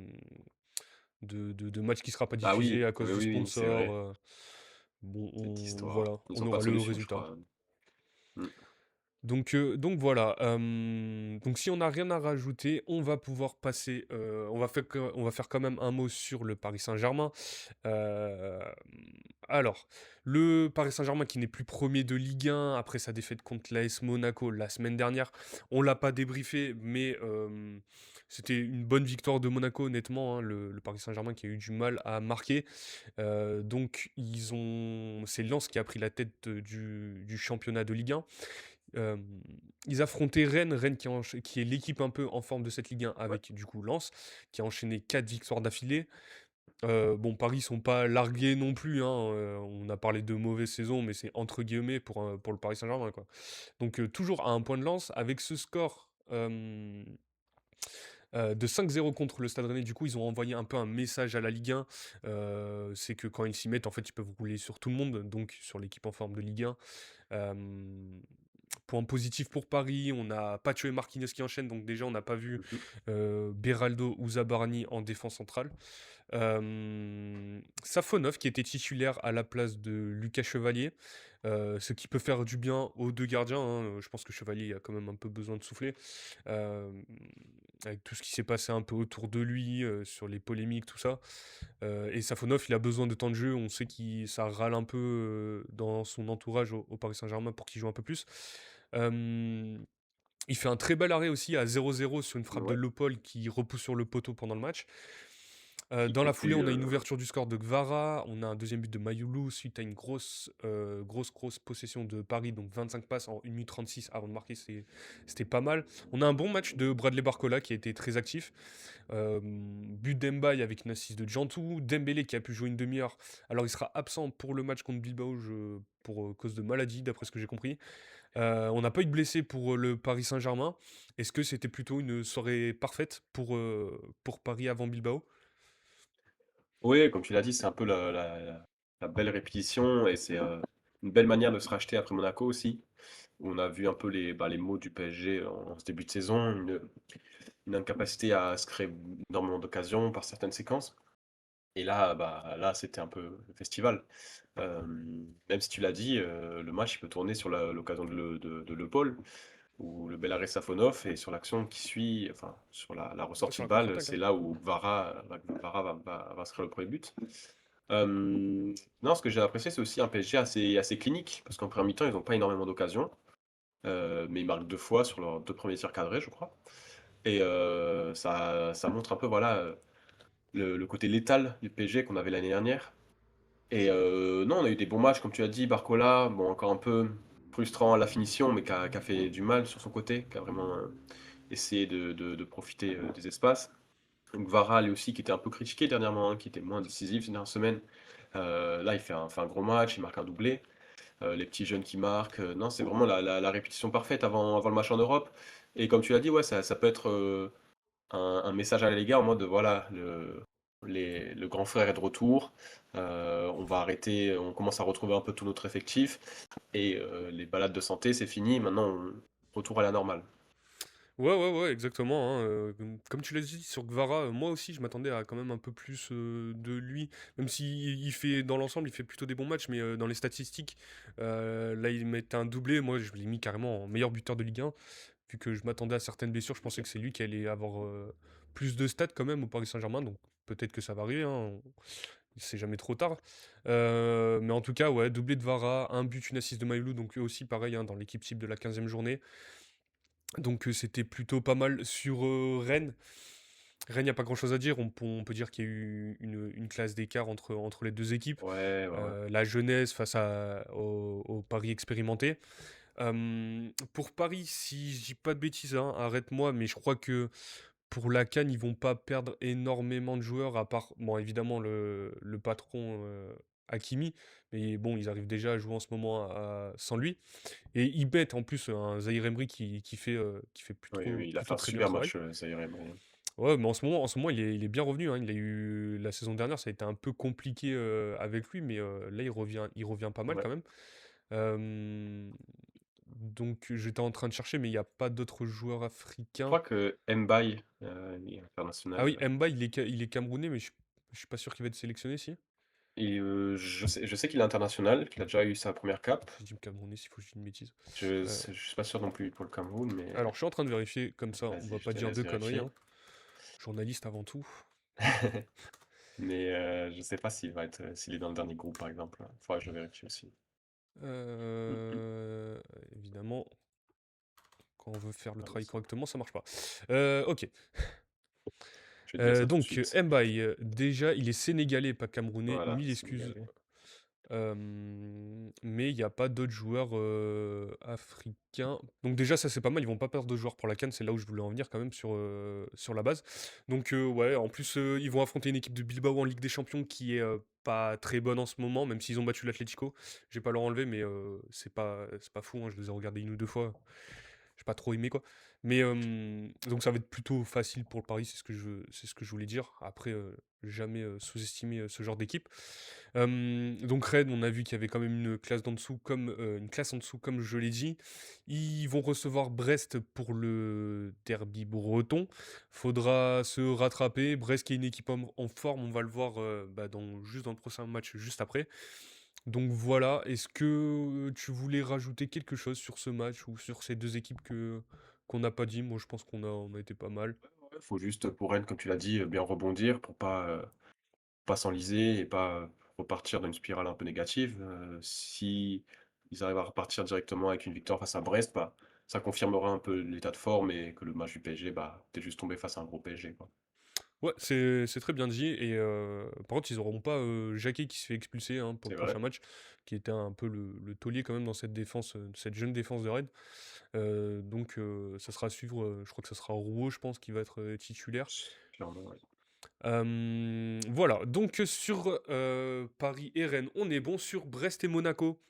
match qui sera pas Ah diffusé oui, à oui, cause de oui, oui, c'est sponsors, vrai, bon cette on histoire. voilà, Ils on ont pas aura de le solution, je résultat. crois. Mm. Donc voilà, donc si on n'a rien à rajouter, on va pouvoir passer, on va faire quand même un mot sur le Paris Saint-Germain. Hem, alors, le Paris Saint-Germain qui n'est plus premier de Ligue 1 après sa défaite contre l'AS Monaco la semaine dernière. On l'a pas débriefé, mais c'était une bonne victoire de Monaco honnêtement, hein, le Paris Saint-Germain qui a eu du mal à marquer. Donc c'est Lens qui a pris la tête, du championnat de Ligue 1. Hem, ils affrontaient Rennes, Rennes qui est l'équipe un peu en forme de cette Ligue 1 Ouais. avec du coup Lens, qui a enchaîné 4 victoires d'affilée. Bon Paris sont pas largués non plus, hein, on a parlé de «mauvaise saison» mais c'est entre guillemets pour le Paris Saint-Germain, quoi. Donc toujours à un point de Lens avec ce score, de 5-0 contre le Stade Rennais. Du coup, ils ont envoyé un peu un message à la Ligue 1, c'est que quand ils s'y mettent, en fait, ils peuvent rouler sur tout le monde, donc sur l'équipe en forme de Ligue 1. Hem, point positif pour Paris, on a Pacho et Marquinhos qui enchaînent, donc déjà on n'a pas vu, Mhm. Beraldo ou Zabarni en défense centrale. Safonov qui était titulaire à la place de Lucas Chevalier, ce qui peut faire du bien aux 2 gardiens, hein, je pense que Chevalier a quand même un peu besoin de souffler, hem, avec tout ce qui s'est passé un peu autour de lui, sur les polémiques, tout ça. Et Safonov, il a besoin de temps de jeu. On sait qu'il ça râle un peu, dans son entourage au Paris Saint-Germain pour qu'il joue un peu plus. Hem, il fait un très bel arrêt aussi à 0-0 sur une frappe de Ouais. Lopol qui repousse sur le poteau pendant le match. qui Dans la foulée, conclut. on a une ouverture du score de Kvara, on a un deuxième but de Mayoulou suite à une grosse possession de Paris, donc 25 passes en 1 minute 36 avant de marquer, c'était pas mal. On a un bon match de Bradley Barcola qui a été très actif. But d'Embaye avec une assist de Djantou, Dembélé qui a pu jouer une demi-heure. Alors il sera absent pour le match contre Bilbao pour cause de maladie, d'après ce que j'ai compris. On n'a pas eu de blessés pour le Paris Saint-Germain. Est-ce que c'était plutôt une soirée parfaite pour Paris avant Bilbao? Oui, comme tu l'as dit, c'est un peu la belle répétition et c'est une belle manière de se racheter après Monaco aussi. Où on a vu un peu les mots du PSG en ce début de saison, une incapacité à se créer énormément d'occasions par certaines séquences. Et là, là, c'était un peu le festival. Même si tu l'as dit, le match il peut tourner sur l'occasion de Le Paul, ou le Belarus Safonov, et sur l'action qui suit, enfin, sur la Ouais, ressortie sur de la balle, contre-attaque, c'est hein. là où Vara va inscrire le premier but. Non, ce que j'ai apprécié, c'est aussi un PSG assez clinique, parce qu'en première mi-temps, ils n'ont pas énormément d'occasions, mais ils marquent 2 fois sur leurs 2 premiers tirs cadrés, je crois. Et ça montre un peu, voilà, le côté létal du PSG qu'on avait l'année dernière. Et non, on a eu des bons matchs, comme tu as dit. Barcola, bon, encore un peu frustrant à la finition, mais qui a fait du mal sur son côté, qui a vraiment essayé de profiter des espaces. Donc Vara, lui aussi, qui était un peu critiqué dernièrement, hein, qui était moins décisif ces dernières semaines. Là, il fait un gros match, il marque un doublé. Les petits jeunes qui marquent. Non, c'est vraiment la répétition parfaite avant le match en Europe. Et comme tu l'as dit, ouais, ça peut être un message à la Liga en mode voilà, le grand frère est de retour. On va arrêter, on commence à retrouver un peu tout notre effectif. Et les balades de santé, c'est fini. Maintenant, retour à la normale. Ouais, exactement, hein, comme tu l'as dit sur Gvara, moi aussi je m'attendais à quand même un peu plus de lui, même si il fait dans l'ensemble, il fait plutôt des bons matchs, mais dans les statistiques, là il met un doublé, moi je l'ai mis carrément en meilleur buteur de Ligue 1, vu que je m'attendais à certaines blessures, je pensais que c'est lui qui allait avoir plus de stats quand même au Paris Saint-Germain, donc peut-être que ça va arriver, hein, c'est jamais trop tard. Mais en tout cas, ouais, doublé de Vara, un but, une assist de Maïlou, donc eux aussi pareil, hein, dans l'équipe type de la 15e journée. Donc c'était plutôt pas mal sur Rennes. Rennes, il n'y a pas grand-chose à dire. On peut dire qu'il y a eu une classe d'écart entre les deux équipes. Ouais. La jeunesse face au Paris expérimenté. Pour Paris, si je dis pas de bêtises, hein, arrête-moi, mais je crois que pour la CAN, ils vont pas perdre énormément de joueurs, à part, bon, évidemment, le patron Hakimi. Mais bon, ils arrivent déjà à jouer en ce moment sans lui. Et ils mettent en plus un Zahir Emery qui fait Oui, il a fait plutôt un très bien le super travail. match, Zaïre Emery. Ouais, mais en ce moment il est bien revenu, hein. Il a eu, la saison dernière, ça a été un peu compliqué avec lui, mais là, il revient pas mal Ouais. quand même. Euh, donc, j'étais en train de chercher, mais il n'y a pas d'autres joueurs Je africains. crois que Mbaye, il est Ah oui, international. Mba, il est camerounais, mais je suis pas sûr qu'il va être sélectionné, si. Et je sais qu'il est international, qu'il a déjà eu sa première cape. Je dis camerounais, s'il faut que je dise une bêtise. Je ne Euh, suis pas sûr non plus pour le Cameroun, mais alors, je suis en train de vérifier, comme ça, on vas-y, va je pas te dire laisse de conneries, vérifier. hein. Journaliste avant tout. Mais je sais pas s'il est dans le dernier groupe, par exemple. Faudra que je vérifie aussi. Mm, mm. Euh, évidemment, quand on veut faire le Ah, travail correctement, ça marche pas. Ok. je vais te dire ça tout de Donc, suite. Mbaye, déjà, il est sénégalais, pas camerounais. Voilà, Mille excuses. sénégalais. Mais il n'y a pas d'autres joueurs africains. Donc déjà, ça c'est pas mal. Ils vont pas perdre de joueurs pour la CAN. C'est là où je voulais en venir quand même sur la base. Donc ouais, en plus, ils vont affronter une équipe de Bilbao en Ligue des Champions qui est pas très bonne en ce moment, même s'ils ont battu l'Atlético. Je vais pas leur enlever, mais c'est pas fou, hein. Je les ai regardés une ou deux fois. J'ai pas trop aimé quoi. Mais donc ça va être plutôt facile pour le Paris, c'est ce que je voulais dire. Après, jamais sous-estimer ce genre d'équipe. Donc Rennes, on a vu qu'il y avait quand même une classe en dessous, comme je l'ai dit. Ils vont recevoir Brest pour le derby breton. Faudra se rattraper. Brest qui est une équipe en forme, on va le voir juste dans le prochain match, juste après. Donc voilà, est-ce que tu voulais rajouter quelque chose sur ce match ou sur ces deux équipes qu'on n'a pas dit? Moi, je pense qu'on a été pas mal. Il faut juste, pour Rennes, comme tu l'as dit, bien rebondir pour pas s'enliser et pas repartir dans une spirale un peu négative. Si ils arrivent à repartir directement avec une victoire face à Brest, ça confirmera un peu l'état de forme et que le match du PSG, t'es juste tombé face à un gros PSG, quoi. Ouais, c'est très bien dit et par contre, ils auront pas, Jacquet qui se fait expulser, hein, pour le C'est prochain vrai. match, qui était un peu le taulier quand même dans cette défense, cette jeune défense de Rennes. Donc ça sera à suivre, je crois que ça sera Rouault, je pense, qui va être, titulaire. Clairement, ouais. Voilà, donc sur, Paris et Rennes, on est bon. Sur Brest et Monaco,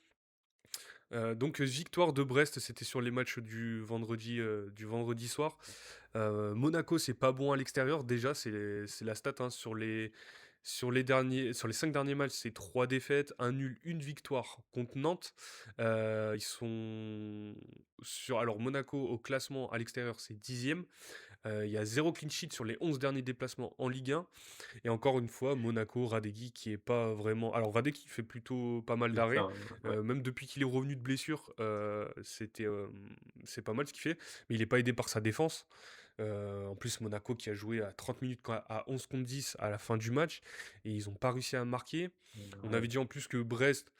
donc victoire de Brest, c'était sur les matchs du vendredi soir. Monaco, c'est pas bon à l'extérieur. Déjà, c'est la stat, hein, sur les 5 derniers matchs, c'est 3 défaites, un nul, une victoire contre Nantes. Ils sont alors Monaco au classement à l'extérieur, c'est 10e. Il y a 0 clean sheet sur les 11 derniers déplacements en Ligue 1. Et encore une fois, Monaco, Radegui qui est pas vraiment. Alors Radegui fait plutôt pas mal Il fait d'arrêts, ouais, même depuis qu'il est revenu de blessure, c'est pas mal ce qu'il fait, mais il est pas aidé par sa défense. En plus, Monaco qui a joué à 30 minutes à 11 contre 10 à la fin du match, et ils n'ont pas réussi à marquer. On avait ouais. dit en plus que Brest,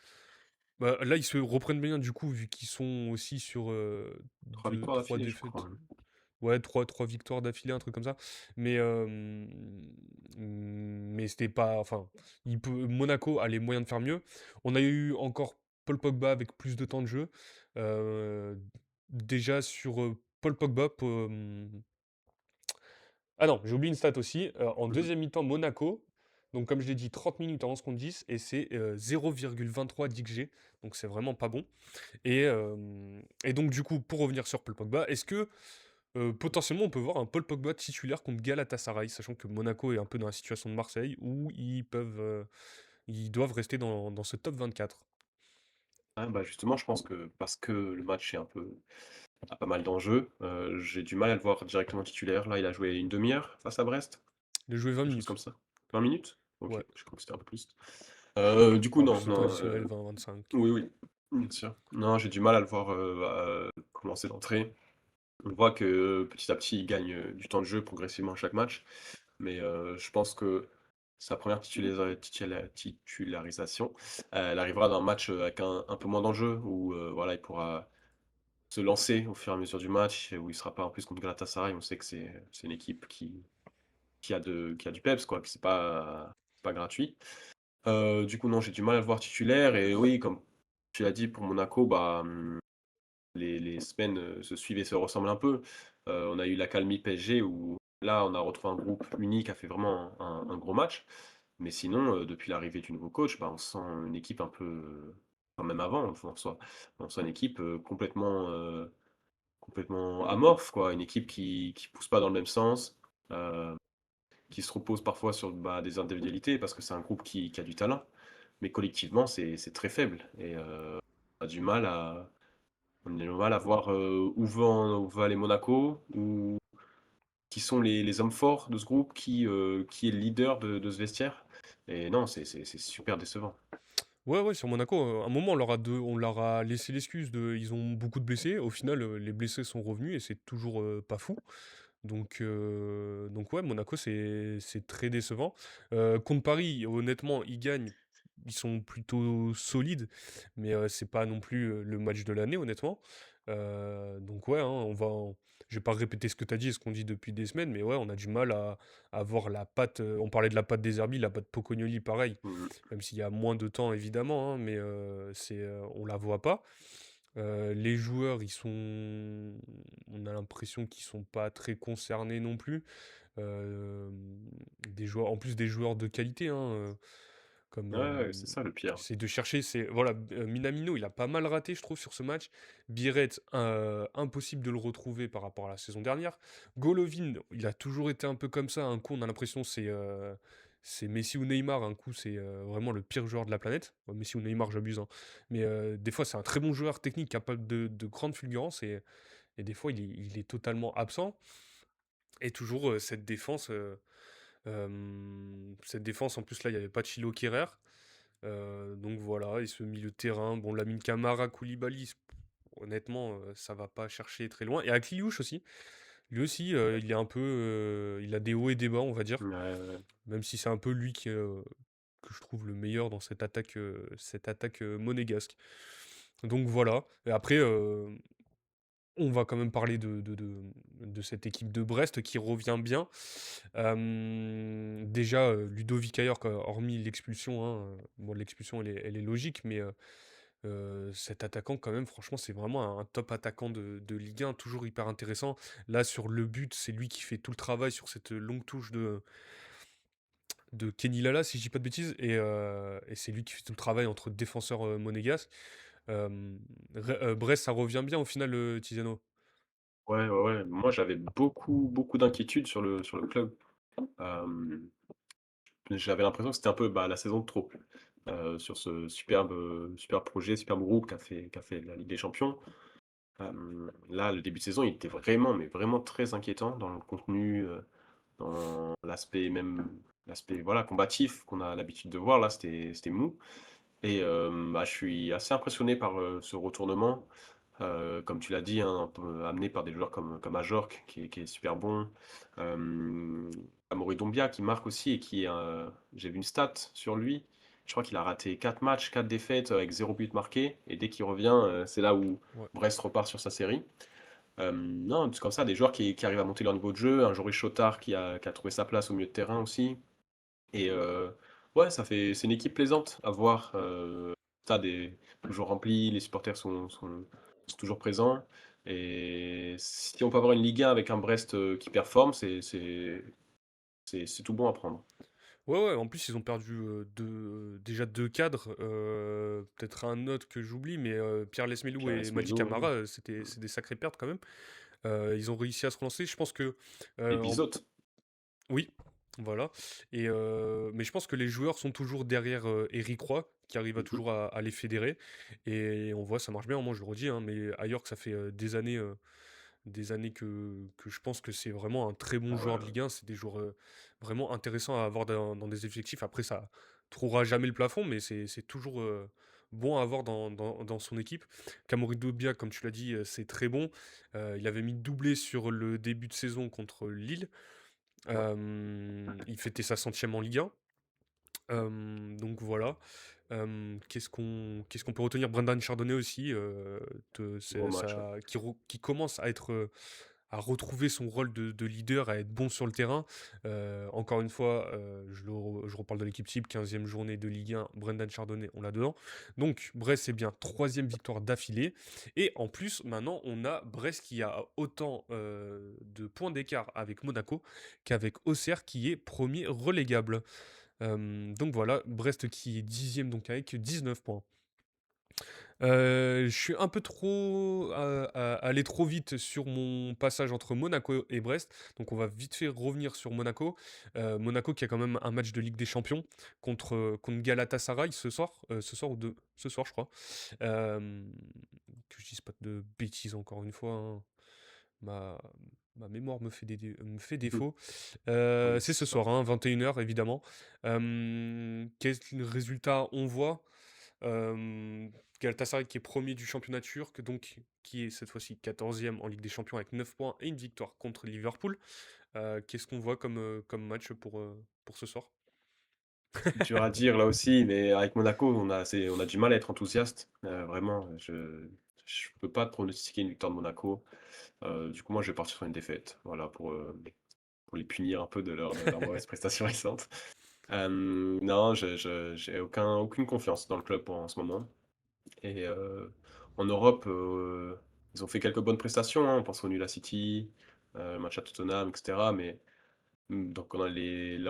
bah, là ils se reprennent bien du coup, vu qu'ils sont aussi sur 3 victoires trois d'affilée, je défaites. crois, hein. Ouais, trois victoires d'affilée, un truc comme ça. Mais, mais c'était pas. Enfin, Monaco a les moyens de faire mieux. On a eu encore Paul Pogba avec plus de temps de jeu. Euh, Déjà sur Paul Pogba. Ah non, j'ai oublié une stat aussi. En Mmh. deuxième mi-temps, Monaco. Donc, comme je l'ai dit, 30 minutes à 11 contre 10. Et c'est 0,23 d'XG. Donc, c'est vraiment pas bon. Et donc, du coup, pour revenir sur Paul Pogba, est-ce que potentiellement, on peut voir un Paul Pogba titulaire contre Galatasaray, sachant que Monaco est un peu dans la situation de Marseille, où ils doivent rester dans ce top 24. Ah bah, justement, je pense que parce que le match est un peu a pas mal d'enjeux, j'ai du mal à le voir directement titulaire. Là, il a joué une demi heure face à Brest, Il a joué 20 quelque chose comme minutes. ça? 20 minutes? OK, Ouais. je crois que c'était un peu plus. Du coup, En non, plus, le temps non, additionnel, 20-25. oui, oui, bien sûr. Non, j'ai du mal à le voir, commencer d'entrée. On voit que petit à petit, il gagne, du temps de jeu progressivement à chaque match, mais je pense que sa première titularisation, elle arrivera dans un match, avec un peu moins d'enjeux où, voilà, il pourra se lancer au fur et à mesure du match, où il sera pas en plus contre Galatasaray. On sait que c'est une équipe qui a du peps quoi, que c'est pas gratuit. Du coup, non, j'ai du mal à le voir titulaire et oui, comme tu l'as dit pour Monaco, bah, les semaines, se suivent et se ressemblent un peu. On a eu l'accalmie PSG où là, on a retrouvé un groupe uni qui a fait vraiment un gros match. Mais sinon, depuis l'arrivée du nouveau coach, bah, on sent une équipe un peu, enfin même avant, on sent une équipe, complètement amorphe quoi. Une équipe qui pousse pas dans le même sens, heu, qui se repose parfois sur, bah, des individualités parce que c'est un groupe qui a du talent. Mais collectivement, c'est très faible et on a du mal à on a du mal à voir, où va aller Monaco, ou qui sont les hommes forts de ce groupe, qui est le leader de ce vestiaire. Et non, c'est super décevant. Ouais, ouais, sur Monaco, à un moment, on leur a laissé l'excuse de ils ont beaucoup de blessés. Au final, les blessés sont revenus et c'est toujours pas fou. Donc ouais, Monaco, c'est très décevant. Contre Paris, honnêtement, ils gagnent. Ils sont plutôt solides, mais c'est pas non plus le match de l'année, honnêtement. Donc ouais, hein, je vais pas répéter ce que tu as dit et ce qu'on dit depuis des semaines, mais ouais, on a du mal à voir la patte. On parlait de la patte des Herbis, la patte Pocognoli, pareil, Mmh. même s'il y a moins de temps, évidemment, hein, mais on la voit pas. Les joueurs, on a l'impression qu'ils sont pas très concernés non plus. Des joueurs, en plus des joueurs de qualité, hein, comme Ouais, ouais, c'est ça le pire. j'essaie de chercher, voilà, Minamino, il a pas mal raté, je trouve, sur ce match. Biret, impossible de le retrouver par rapport à la saison dernière. Golovin, il a toujours été un peu comme ça. Un coup, on a l'impression c'est Messi ou Neymar. Un coup, c'est vraiment le pire joueur de la planète. Bon, Messi ou Neymar, j'abuse, hein. Mais des fois, c'est un très bon joueur technique, capable de grandes fulgurances. Et des fois, il est totalement absent. Et toujours cette défense, en plus, là, il n'y avait pas de Chilo Kerrer. Donc voilà, et ce milieu de terrain, bon, Lamine Camara, Koulibaly, honnêtement, ça va pas chercher très loin. Et Akliouche aussi. Lui aussi, Ouais. il est un peu, il a des hauts et des bas, on va dire. Ouais, ouais, ouais. Même si c'est un peu lui que je trouve le meilleur dans cette attaque monégasque. Donc voilà. Et après, On va quand même parler de cette équipe de Brest qui revient bien. Déjà, Ludovic Ayeur, hormis l'expulsion, hein, bon l'expulsion elle est logique, mais cet attaquant quand même franchement c'est vraiment un top attaquant de Ligue 1, toujours hyper intéressant. Là sur le but, c'est lui qui fait tout le travail sur cette longue touche de Kenny Lala si je dis pas de bêtises et c'est lui qui fait tout le travail entre défenseurs, monégasques. Brest ça revient bien au final, Tiziano? Ouais, ouais, ouais. Moi, j'avais beaucoup, beaucoup d'inquiétudes sur le club. Hem, J'avais l'impression que c'était un peu, bah, la saison de trop, sur ce superbe projet, superbe groupe qu'a fait la Ligue des Champions. Là, le début de saison, il était vraiment, mais vraiment très inquiétant dans le contenu, dans l'aspect, voilà, combatif qu'on a l'habitude de voir. Là, c'était mou. Et bah, je suis assez impressionné par, ce retournement. Comme tu l'as dit, hein, un peu amené par des joueurs comme Ajorc qui est super bon. Hem, Amaury Dombia qui marque aussi et qui, j'ai vu une stat sur lui. Je crois qu'il a raté 4 matchs, 4 défaites avec 0 but marqué et dès qu'il revient, c'est là où Ouais. Brest repart sur sa série. Non, c'est comme ça, des joueurs qui arrivent à monter leur niveau de jeu. Un Joris Chotard qui a trouvé sa place au milieu de terrain aussi. Et ouais, c'est une équipe plaisante à voir. Stade est toujours rempli, les supporters sont toujours présents. Et si on peut avoir une Ligue 1 avec un Brest qui performe, c'est tout bon à prendre. Ouais, ouais, en plus, ils ont perdu déjà deux cadres. Peut-être un autre que j'oublie, mais Pierre Lesmelou Pierre et Madi Esmelou, Camara, oui. c'est des sacrées pertes quand même. Ils ont réussi à se relancer. Je pense que. Et euh, en- Bizotte. Oui, voilà. Mais je pense que les joueurs sont toujours derrière Eric Roy, qui arrive à Mhm. toujours à les fédérer. Et on voit, ça marche bien. Moi, je le redis, hein, mais ailleurs que ça fait des années que je pense que c'est vraiment un très bon Ah ouais, joueur de Ligue 1. C'est des joueurs vraiment intéressants à avoir dans des effectifs. Après, ça trouvera jamais le plafond, mais c'est toujours bon à avoir dans son équipe. Kamori Dobia, comme tu l'as dit, c'est très bon. Il avait mis doublé sur le début de saison contre Lille. ouais. Il fêtait sa centième en Ligue 1. Donc voilà. Qu'est-ce qu'on peut retenir? Brendan Chardonnay aussi, Gros match, ouais. qui commence à être à retrouver son rôle de leader, à être bon sur le terrain. Encore une fois, je reparle de l'équipe type, 15e journée de Ligue 1, Brendan Chardonnay, on l'a dedans. Donc Brest, c'est bien, troisième victoire d'affilée. Et en plus, maintenant, on a Brest qui a autant de points d'écart avec Monaco qu'avec Auxerre qui est premier relégable. Donc voilà, Brest qui est dixième donc avec 19 points. Je suis un peu trop allé trop vite sur mon passage entre Monaco et Brest, donc on va vite fait revenir sur Monaco. Monaco qui a quand même un match de Ligue des Champions contre Galatasaray ce soir ou ce soir je crois. Hem, que je dise pas de bêtises encore une fois, hein. Ma ma mémoire me fait Mhm. défaut. Oui, C'est c'est ce ça. soir, hein, 21 h évidemment. Quel résultat on voit? Galatasaray qui est premier du championnat turc, donc qui est cette fois-ci 14e en Ligue des Champions avec 9 points et une victoire contre Liverpool. Qu'est-ce qu'on voit comme match pour ce soir? Dur à dire là aussi, mais avec Monaco, on a du mal à être enthousiaste. Vraiment, je peux pas te pronostiquer une victoire de Monaco. Du coup, moi, je vais partir sur une défaite. Voilà, pour les punir un peu de leur mauvaise prestation récente. Non, j'ai aucune confiance dans le club en ce moment. Et en Europe, ils ont fait quelques bonnes prestations, hein. On pense au nul à City, match à Tottenham, etc. Mais donc là,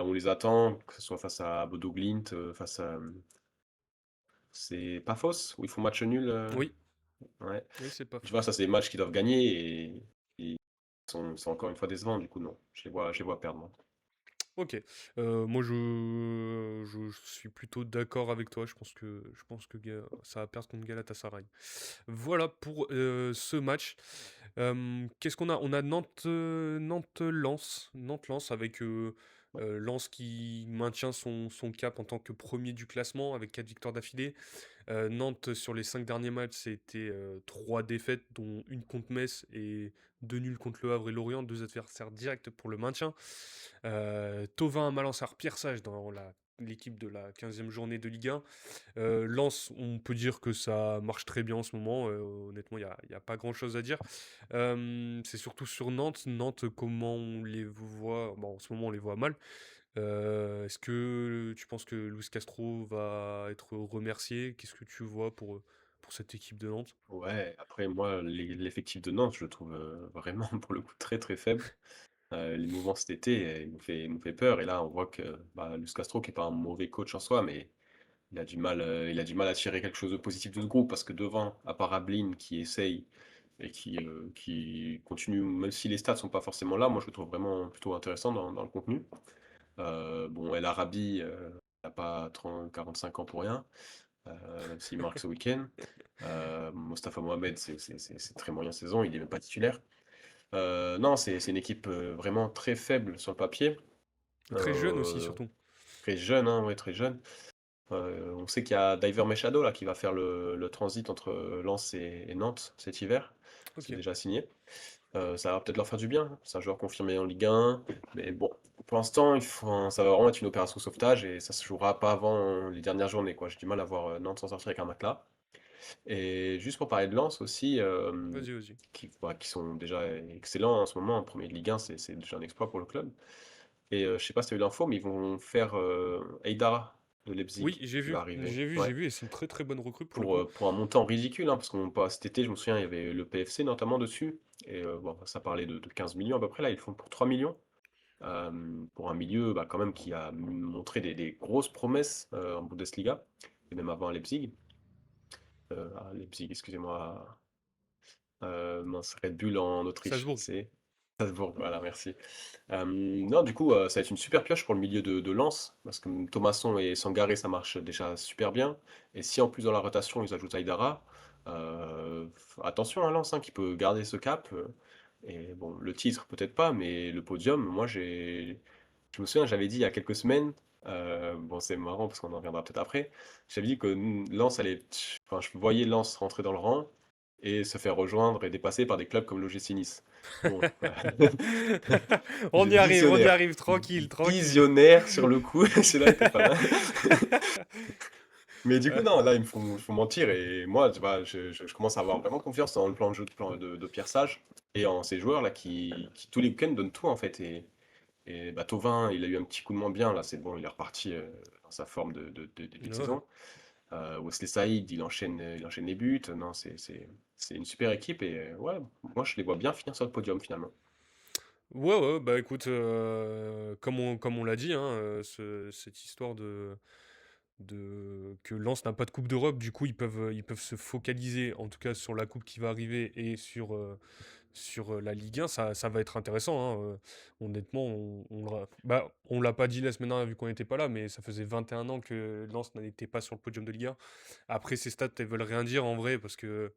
on les attend, que ce soit face à Bodo Glimt, face à c'est Paphos, où ils font match nul. Oui, Ouais. oui, c'est pas Tu vois, faux. ça, c'est des matchs qu'ils doivent gagner et ils sont encore une fois décevants. Du coup, non, je les vois perdre, moi. Ok. Moi, je suis plutôt d'accord avec toi. Je pense que ça va perdre contre Galatasaray. Voilà pour ce match. Qu'est-ce qu'on a? On a Nantes-Lens. Nantes-Lens avec Lens qui maintient son cap en tant que premier du classement avec 4 victoires d'affilée. Nantes, sur les 5 derniers matchs, c'était 3 défaites, dont une contre Metz et 2 nuls contre Le Havre et Lorient, deux adversaires directs pour le maintien. Thauvin, Malansar, Pierre Sage dans la l'équipe de la 15e journée de Ligue 1. Lens, on peut dire que ça marche très bien en ce moment. Honnêtement, il y a pas grand-chose à dire. C'est surtout sur Nantes. Nantes, comment on les voit? Bon, en ce moment, on les voit mal. Est-ce que tu penses que Luis Castro va être remercié? Qu'est-ce que tu vois pour cette équipe de Nantes? Ouais, après moi, l'effectif de Nantes, je le trouve, vraiment pour le coup très, très faible. Les mouvements cet été, ils m'ont fait peur et là on voit que, bah, Luis Castro qui est pas un mauvais coach en soi, mais il a du mal à tirer quelque chose de positif de ce groupe parce que devant, à part Ablin qui essaye et qui continue, même si les stats sont pas forcément là, moi je le trouve vraiment plutôt intéressant dans le contenu. Bon, El Arabi, il a pas 30-45 ans pour rien, même s'il marque ce week-end. Mostafa Mohamed, c'est très moyen saison, il est même pas titulaire. Non, c'est une équipe vraiment très faible sur le papier, Très jeune aussi, euh, surtout. très jeune, hein, ouais, très jeune. On sait qu'il y a Diver Machado là, qui va faire le transit entre Lens et Nantes cet hiver. C'est Ok. déjà signé. Ça va peut-être leur faire du bien, hein. C'est un joueur confirmé en Ligue 1. Mais bon, pour l'instant, ça va vraiment être une opération sauvetage et ça se jouera pas avant les dernières journées, quoi. J'ai du mal à voir Nantes s'en sortir avec un matelas. Et juste pour parler de Lens aussi, Vas-y, vas-y. qui sont déjà excellents en ce moment, en premier de Ligue 1, c'est déjà un exploit pour le club. Et je sais pas si tu as eu l'info, mais ils vont faire Haidara de Oui, Leipzig j'ai qui va vu, arriver. j'ai vu, Ouais. j'ai vu, et c'est une très très bonne recrue pour le Pour, coup. euh, pour un montant ridicule, hein, parce qu'on pas cet été, je me souviens, il y avait le PFC notamment dessus. Et bon, ça parlait de 15 millions à peu près. Là, ils le font pour 3 millions. Pour un milieu bah, quand même qui a montré des grosses promesses en Bundesliga, et même avant à Leipzig. À Leipzig, excusez-moi, mince, Red Bull en Autriche, Salzbourg. c'est Salzbourg, voilà, merci. Non, du coup, ça va être une super pioche pour le milieu de Lens, parce que Thomasson et Sangaré, ça marche déjà super bien. Et si en plus dans la rotation, ils ajoutent Aïdara, attention à Lens, hein, qui peut garder ce cap. Et bon, le titre, peut-être pas, mais le podium, moi, je me souviens, j'avais dit il y a quelques semaines, bon, c'est marrant parce qu'on en reviendra peut-être après, j'avais dit que Lens allait, enfin, je voyais Lens rentrer dans le rang et se faire rejoindre et dépasser par des clubs comme l'OGC Nice. Bon, On y visionnaire. arrive, tranquille, tranquille. Visionnaire sur le coup, celui-là était pas mal. Mais du coup, Euh, non, là, il me faut mentir. Et moi, tu vois, je commence à avoir vraiment confiance dans le plan de jeu de Pierre Sage et en ces joueurs-là qui, tous les week-ends, donnent tout, en fait. Et bah, Thauvin, il a eu un petit coup de moins bien. Là, c'est bon, il est reparti dans sa forme de début de ouais. saison. Wesley Saïd, il enchaîne les buts. Non, c'est une super équipe. Et ouais, moi, je les vois bien finir sur le podium, finalement. Ouais, ouais, bah écoute, comme on l'a dit, hein, cette histoire que Lens n'a pas de Coupe d'Europe, du coup ils peuvent se focaliser en tout cas sur la coupe qui va arriver et sur la Ligue 1, ça va être intéressant, hein, honnêtement, on l'a pas dit la semaine dernière vu qu'on n'était pas là, mais ça faisait 21 ans que Lens n'était pas sur le podium de Ligue 1. Après, ces stats, elles veulent rien dire en vrai parce que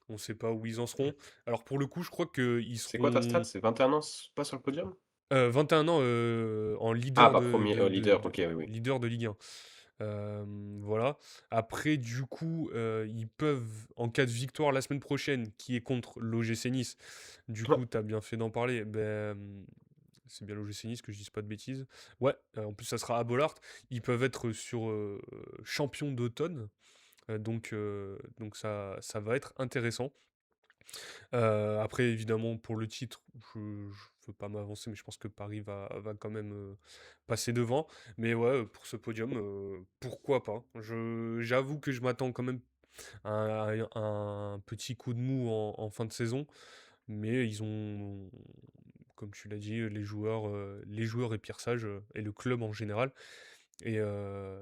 on sait pas où ils en seront. Alors pour le coup, je crois qu'ils C'est quoi ta stat? seront C'est 21 ans, pas sur le podium? 21 ans en Ah, leader bah, premier leader. Ok, oui, oui. leader de Ligue 1. Voilà. Après, du coup, ils peuvent, en cas de victoire la semaine prochaine, qui est contre l'OGC Nice, du coup, tu as bien fait d'en parler, c'est bien l'OGC Nice, que je dise pas de bêtises. Ouais, en plus, ça sera à Bollaert. Ils peuvent être sur champion d'automne, donc ça va être intéressant. Après, évidemment, pour le titre, je ne veux pas m'avancer, mais je pense que Paris va quand même passer devant. Mais ouais, pour ce podium, pourquoi pas? J'avoue que je m'attends quand même à un petit coup de mou en fin de saison, mais ils ont, comme tu l'as dit, les joueurs et Pierre Sage et le club en général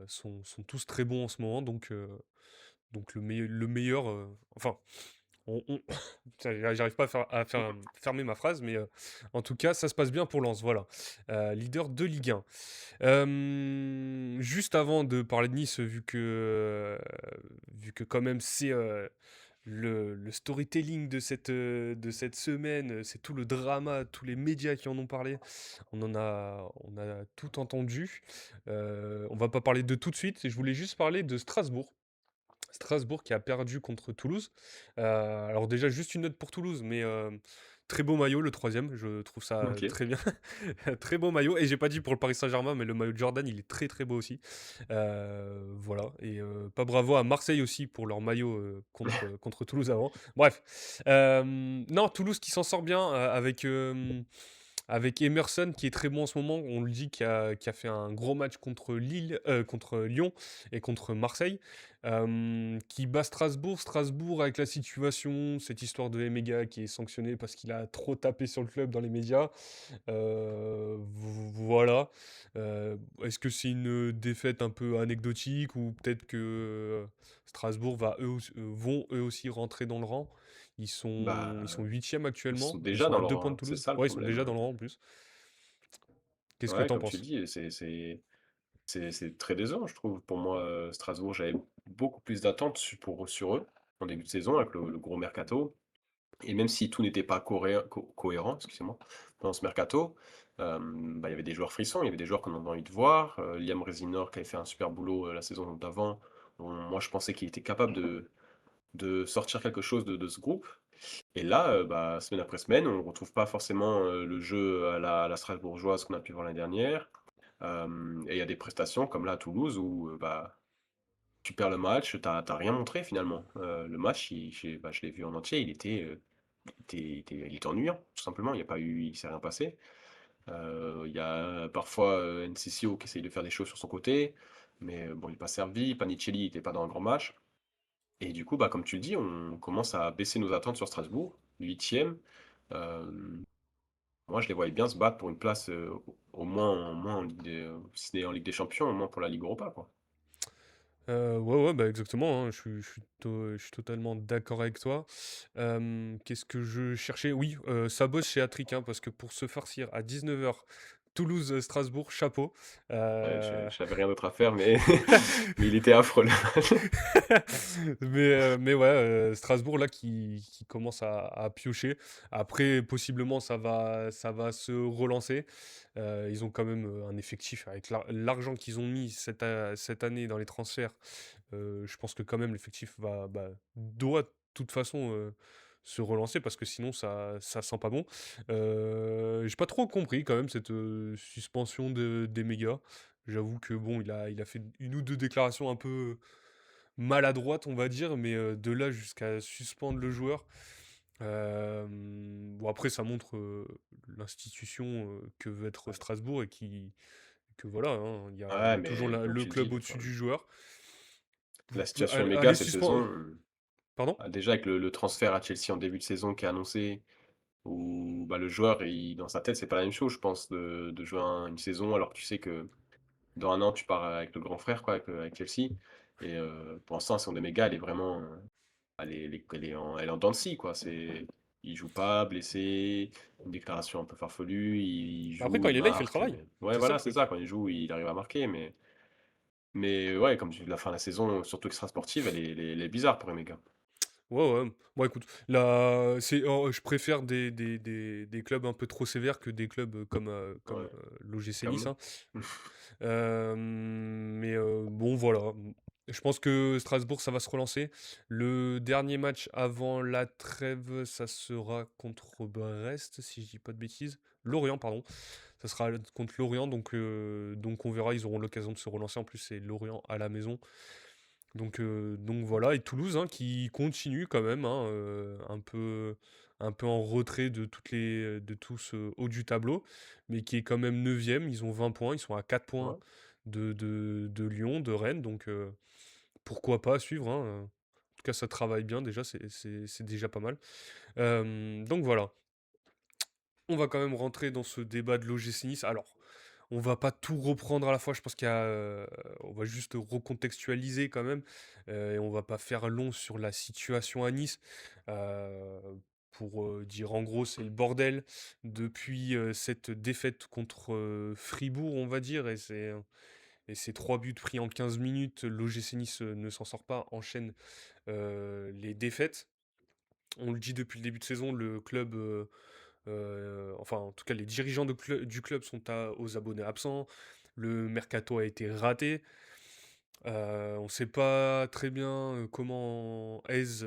sont tous très bons en ce moment, donc le meilleur, enfin. On- Putain, j'arrive pas à faire fermer ma phrase, mais en tout cas, ça se passe bien pour Lens, voilà. Leader de Ligue 1. Juste avant de parler de Nice, vu que quand même c'est le storytelling de cette semaine, c'est tout le drama, tous les médias qui en ont parlé, on a tout entendu. On va pas parler de tout de suite, je voulais juste parler de Strasbourg. Strasbourg qui a perdu contre Toulouse. Alors déjà, juste une note pour Toulouse, mais Très beau maillot, le troisième, je trouve ça OK. très bien. Très beau maillot. Et j'ai pas dit pour le Paris Saint-Germain, mais le maillot de Jordan, il est très très beau aussi. Voilà. Et pas bravo à Marseille aussi pour leur maillot contre Toulouse avant. Bref. Non, Toulouse qui s'en sort bien avec Emerson qui est très bon en ce moment. On le dit qui a fait un gros match contre contre Lyon et contre Marseille. Qui bat Strasbourg. Strasbourg avec la situation, cette histoire de Emega qui est sanctionné parce qu'il a trop tapé sur le club dans les médias. Voilà. Est-ce que c'est une défaite un peu anecdotique ou peut-être que Strasbourg vont eux aussi rentrer dans le rang? Ils sont Bah, huitièmes ils sont actuellement. Ils déjà sont dans à le 2 rang, points de hein, c'est Toulouse. ça le Ouais, ils sont problème, déjà dans le rang en plus. Qu'est-ce que Ouais, t'en comme tu le penses? dis, c'est très décevant, je trouve. Pour moi, Strasbourg, j'avais beaucoup plus d'attentes sur eux, en début de saison, avec le gros mercato. Et même si tout n'était pas cohérent, excusez-moi, pendant ce mercato, bah, il y avait des joueurs frissons, il y avait des joueurs qu'on avait envie de voir. Liam Resinor qui avait fait un super boulot la saison d'avant. Moi, je pensais qu'il était capable de sortir quelque chose de ce groupe. Et là, bah, semaine après semaine, on ne retrouve pas forcément le jeu à la strasbourgeoise qu'on a pu voir l'année dernière. Et il y a des prestations comme là à Toulouse où bah, tu perds le match, tu n'as rien montré finalement. Le match, bah, je l'ai vu en entier, il était ennuyant, tout simplement. Il s'est rien passé. Il y a parfois NCCO qui essaye de faire des choses sur son côté, mais bon, il n'est pas servi. Panicelli n'était pas dans un grand match. Et du coup, bah, comme tu le dis, on commence à baisser nos attentes sur Strasbourg, 8e. Moi, je les voyais bien se battre pour une place au moins en si ce n'est en Ligue des Champions, au moins pour la Ligue Europa, quoi. Ouais, ouais, bah exactement, hein, je suis totalement d'accord avec toi. Qu'est-ce que je cherchais? Oui, ça bosse chez Attrick, hein, parce que pour se farcir à 19 h Toulouse-Strasbourg, chapeau. Ouais, Euh, j'avais rien d'autre à faire, mais, mais il était affreux, le match. mais ouais, Strasbourg là qui commence à piocher. Après, possiblement, ça va se relancer. Ils ont quand même un effectif avec l'argent qu'ils ont mis cette année dans les transferts. Je pense que quand même l'effectif doit de toute façon se relancer parce que sinon ça sent pas bon. J'ai pas trop compris quand même cette suspension des mégas. J'avoue que bon, il a fait une ou deux déclarations un peu maladroite, on va dire, mais de là jusqu'à suspendre le joueur. Bon, après, ça montre l'institution que veut être Ouais, Strasbourg et que voilà, hein, il y ouais, a toujours mais comme le tu le club dis, au-dessus enfin, du joueur. la situation est méga Allez, cette suspend. saison. Pardon? Déjà avec le transfert à Chelsea en début de saison qui est annoncé, où bah, le joueur, dans sa tête, c'est pas la même chose, je pense, de jouer une saison alors que tu sais que dans un an, tu pars avec le grand frère, quoi, avec Chelsea. Et pour l'instant, si on est méga, elle est vraiment. Elle est en dents de scie, quoi. Il joue pas, blessé, une déclaration un peu farfelue, il Après, joue, quand il il est là, il fait le marque. travail. Ouais, C'est ça le voilà, c'est ça. truc. Quand il joue, il arrive à marquer. Mais ouais, comme tu dis, la fin de la saison, surtout extra-sportive, elle est bizarre pour Emega. Ouais, ouais. Bon, écoute, là, je préfère des clubs un peu trop sévères que des clubs comme Ouais, l'OGC comme Nice, nous. hein. Mais bon, voilà. Je pense que Strasbourg, ça va se relancer. Le dernier match avant la trêve, ça sera contre Brest, si je dis pas de bêtises. Lorient, pardon. Ça sera contre Lorient, donc on verra, ils auront l'occasion de se relancer. En plus, c'est Lorient à la maison. Donc voilà, et Toulouse hein, qui continue quand même, hein, un peu en retrait de tout ce haut du tableau, mais qui est quand même neuvième. Ils ont 20 points, ils sont à 4 points Ouais, de Lyon, de Rennes, donc pourquoi pas suivre, hein. En tout cas, ça travaille bien déjà, c'est déjà pas mal. Donc voilà, on va quand même rentrer dans ce débat de l'OGC Nice. Alors, on va pas tout reprendre à la fois, je pense on va juste recontextualiser quand même, et on va pas faire long sur la situation à Nice. Heu, pour, dire en gros, c'est le bordel depuis, cette défaite contre, Fribourg, on va dire et ces 3 buts pris en 15 minutes, l'OGC Nice, ne s'en sort pas, enchaîne, les défaites. On le dit depuis le début de saison, le club, enfin, en tout cas, les dirigeants du club sont aux abonnés absents. Le mercato a été raté. On sait pas très bien, comment Hez,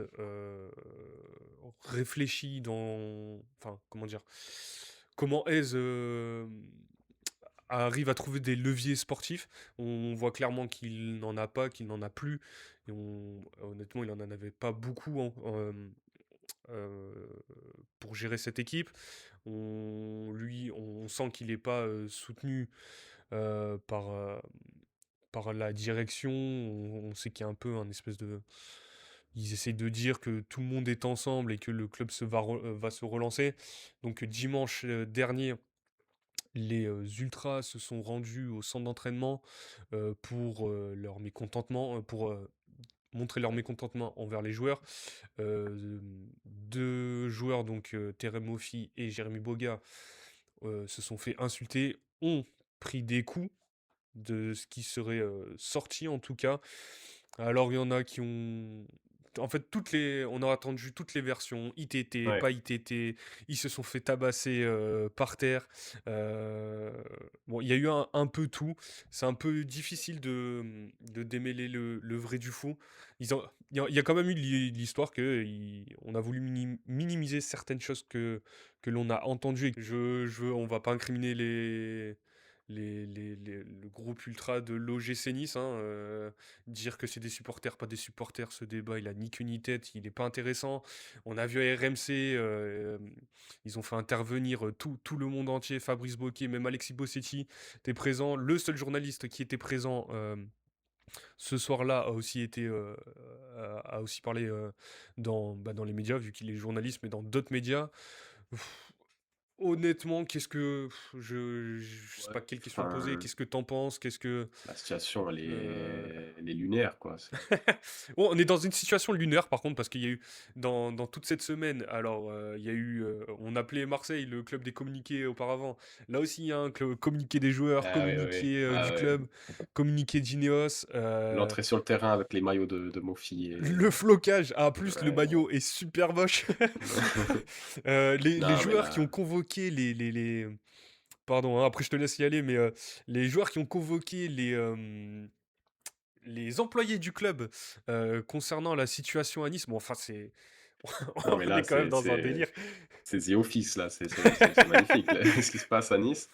réfléchit dans enfin, comment dire? Comment Hez, arrive à trouver des leviers sportifs. On voit clairement qu'il n'en a pas, qu'il n'en a plus et honnêtement, il en en avait pas beaucoup heu, pour gérer cette équipe. On sent qu'il est pas, soutenu, heu, par, heu, par la direction. On sait qu'il y a un peu un espèce de ils essayent de dire que tout le monde est ensemble et que le club va se relancer. Donc dimanche, dernier, les, ultras se sont rendus au centre d'entraînement, pour, leur mécontentement, pour, montrer leur mécontentement envers les joueurs. 2 joueurs donc, Terem Moffi et Jérémy Boga, se sont fait insulter, ont pris des coups de ce qui serait, sorti en tout cas. Alors il y en a qui ont en fait toutes les on a attendu toutes les versions, ITT, Ouais, pas ITT, ils se sont fait tabasser, par terre. Heu, bon, il y a eu un peu tout. C'est un peu difficile de démêler le vrai du faux. Il y a quand même eu l'histoire qu'on a voulu minimiser certaines choses que l'on a entendues et que on va pas incriminer le groupe ultra de l'OGC Nice, hein, dire que c'est des supporters, pas des supporters, ce débat, il a ni queue ni tête, il est pas intéressant. On a vu à RMC, ils ont fait intervenir tout le monde entier, Fabrice Boquet, même Alexis Bossetti était présent. Le seul journaliste qui était présent ce soir-là a aussi été, a aussi parlé dans les médias, vu qu'il est journaliste, mais dans d'autres médias. Honnêtement, qu'est-ce que je sais ouais, pas quelle question te poser. enfin, Qu'est-ce que t'en penses? Qu'est-ce que, la situation, heu elle est lunaire, quoi, c'est bon, on est dans une situation lunaire par contre parce qu'il y a eu dans toute cette semaine, alors, il y a eu, on appelait Marseille le club des communiqués auparavant. Là aussi, il y a un communiqué des joueurs, ah oui, oui, oui. communiqué, Ah du ouais. club, communiqué d'Ineos, L'entrée sur le terrain avec les maillots de Mofi le flocage. Ah, en plus le ouais. maillot est super moche. Les Non, mais joueurs qui ont là convoqué pardon, hein, après je te laisse y aller, mais, les joueurs qui ont convoqué les employés du club, concernant la situation à Nice, bon enfin c'est non, mais on là, est quand même dans un délire. c'est The Office, là, c'est magnifique, là, ce qui se passe à Nice.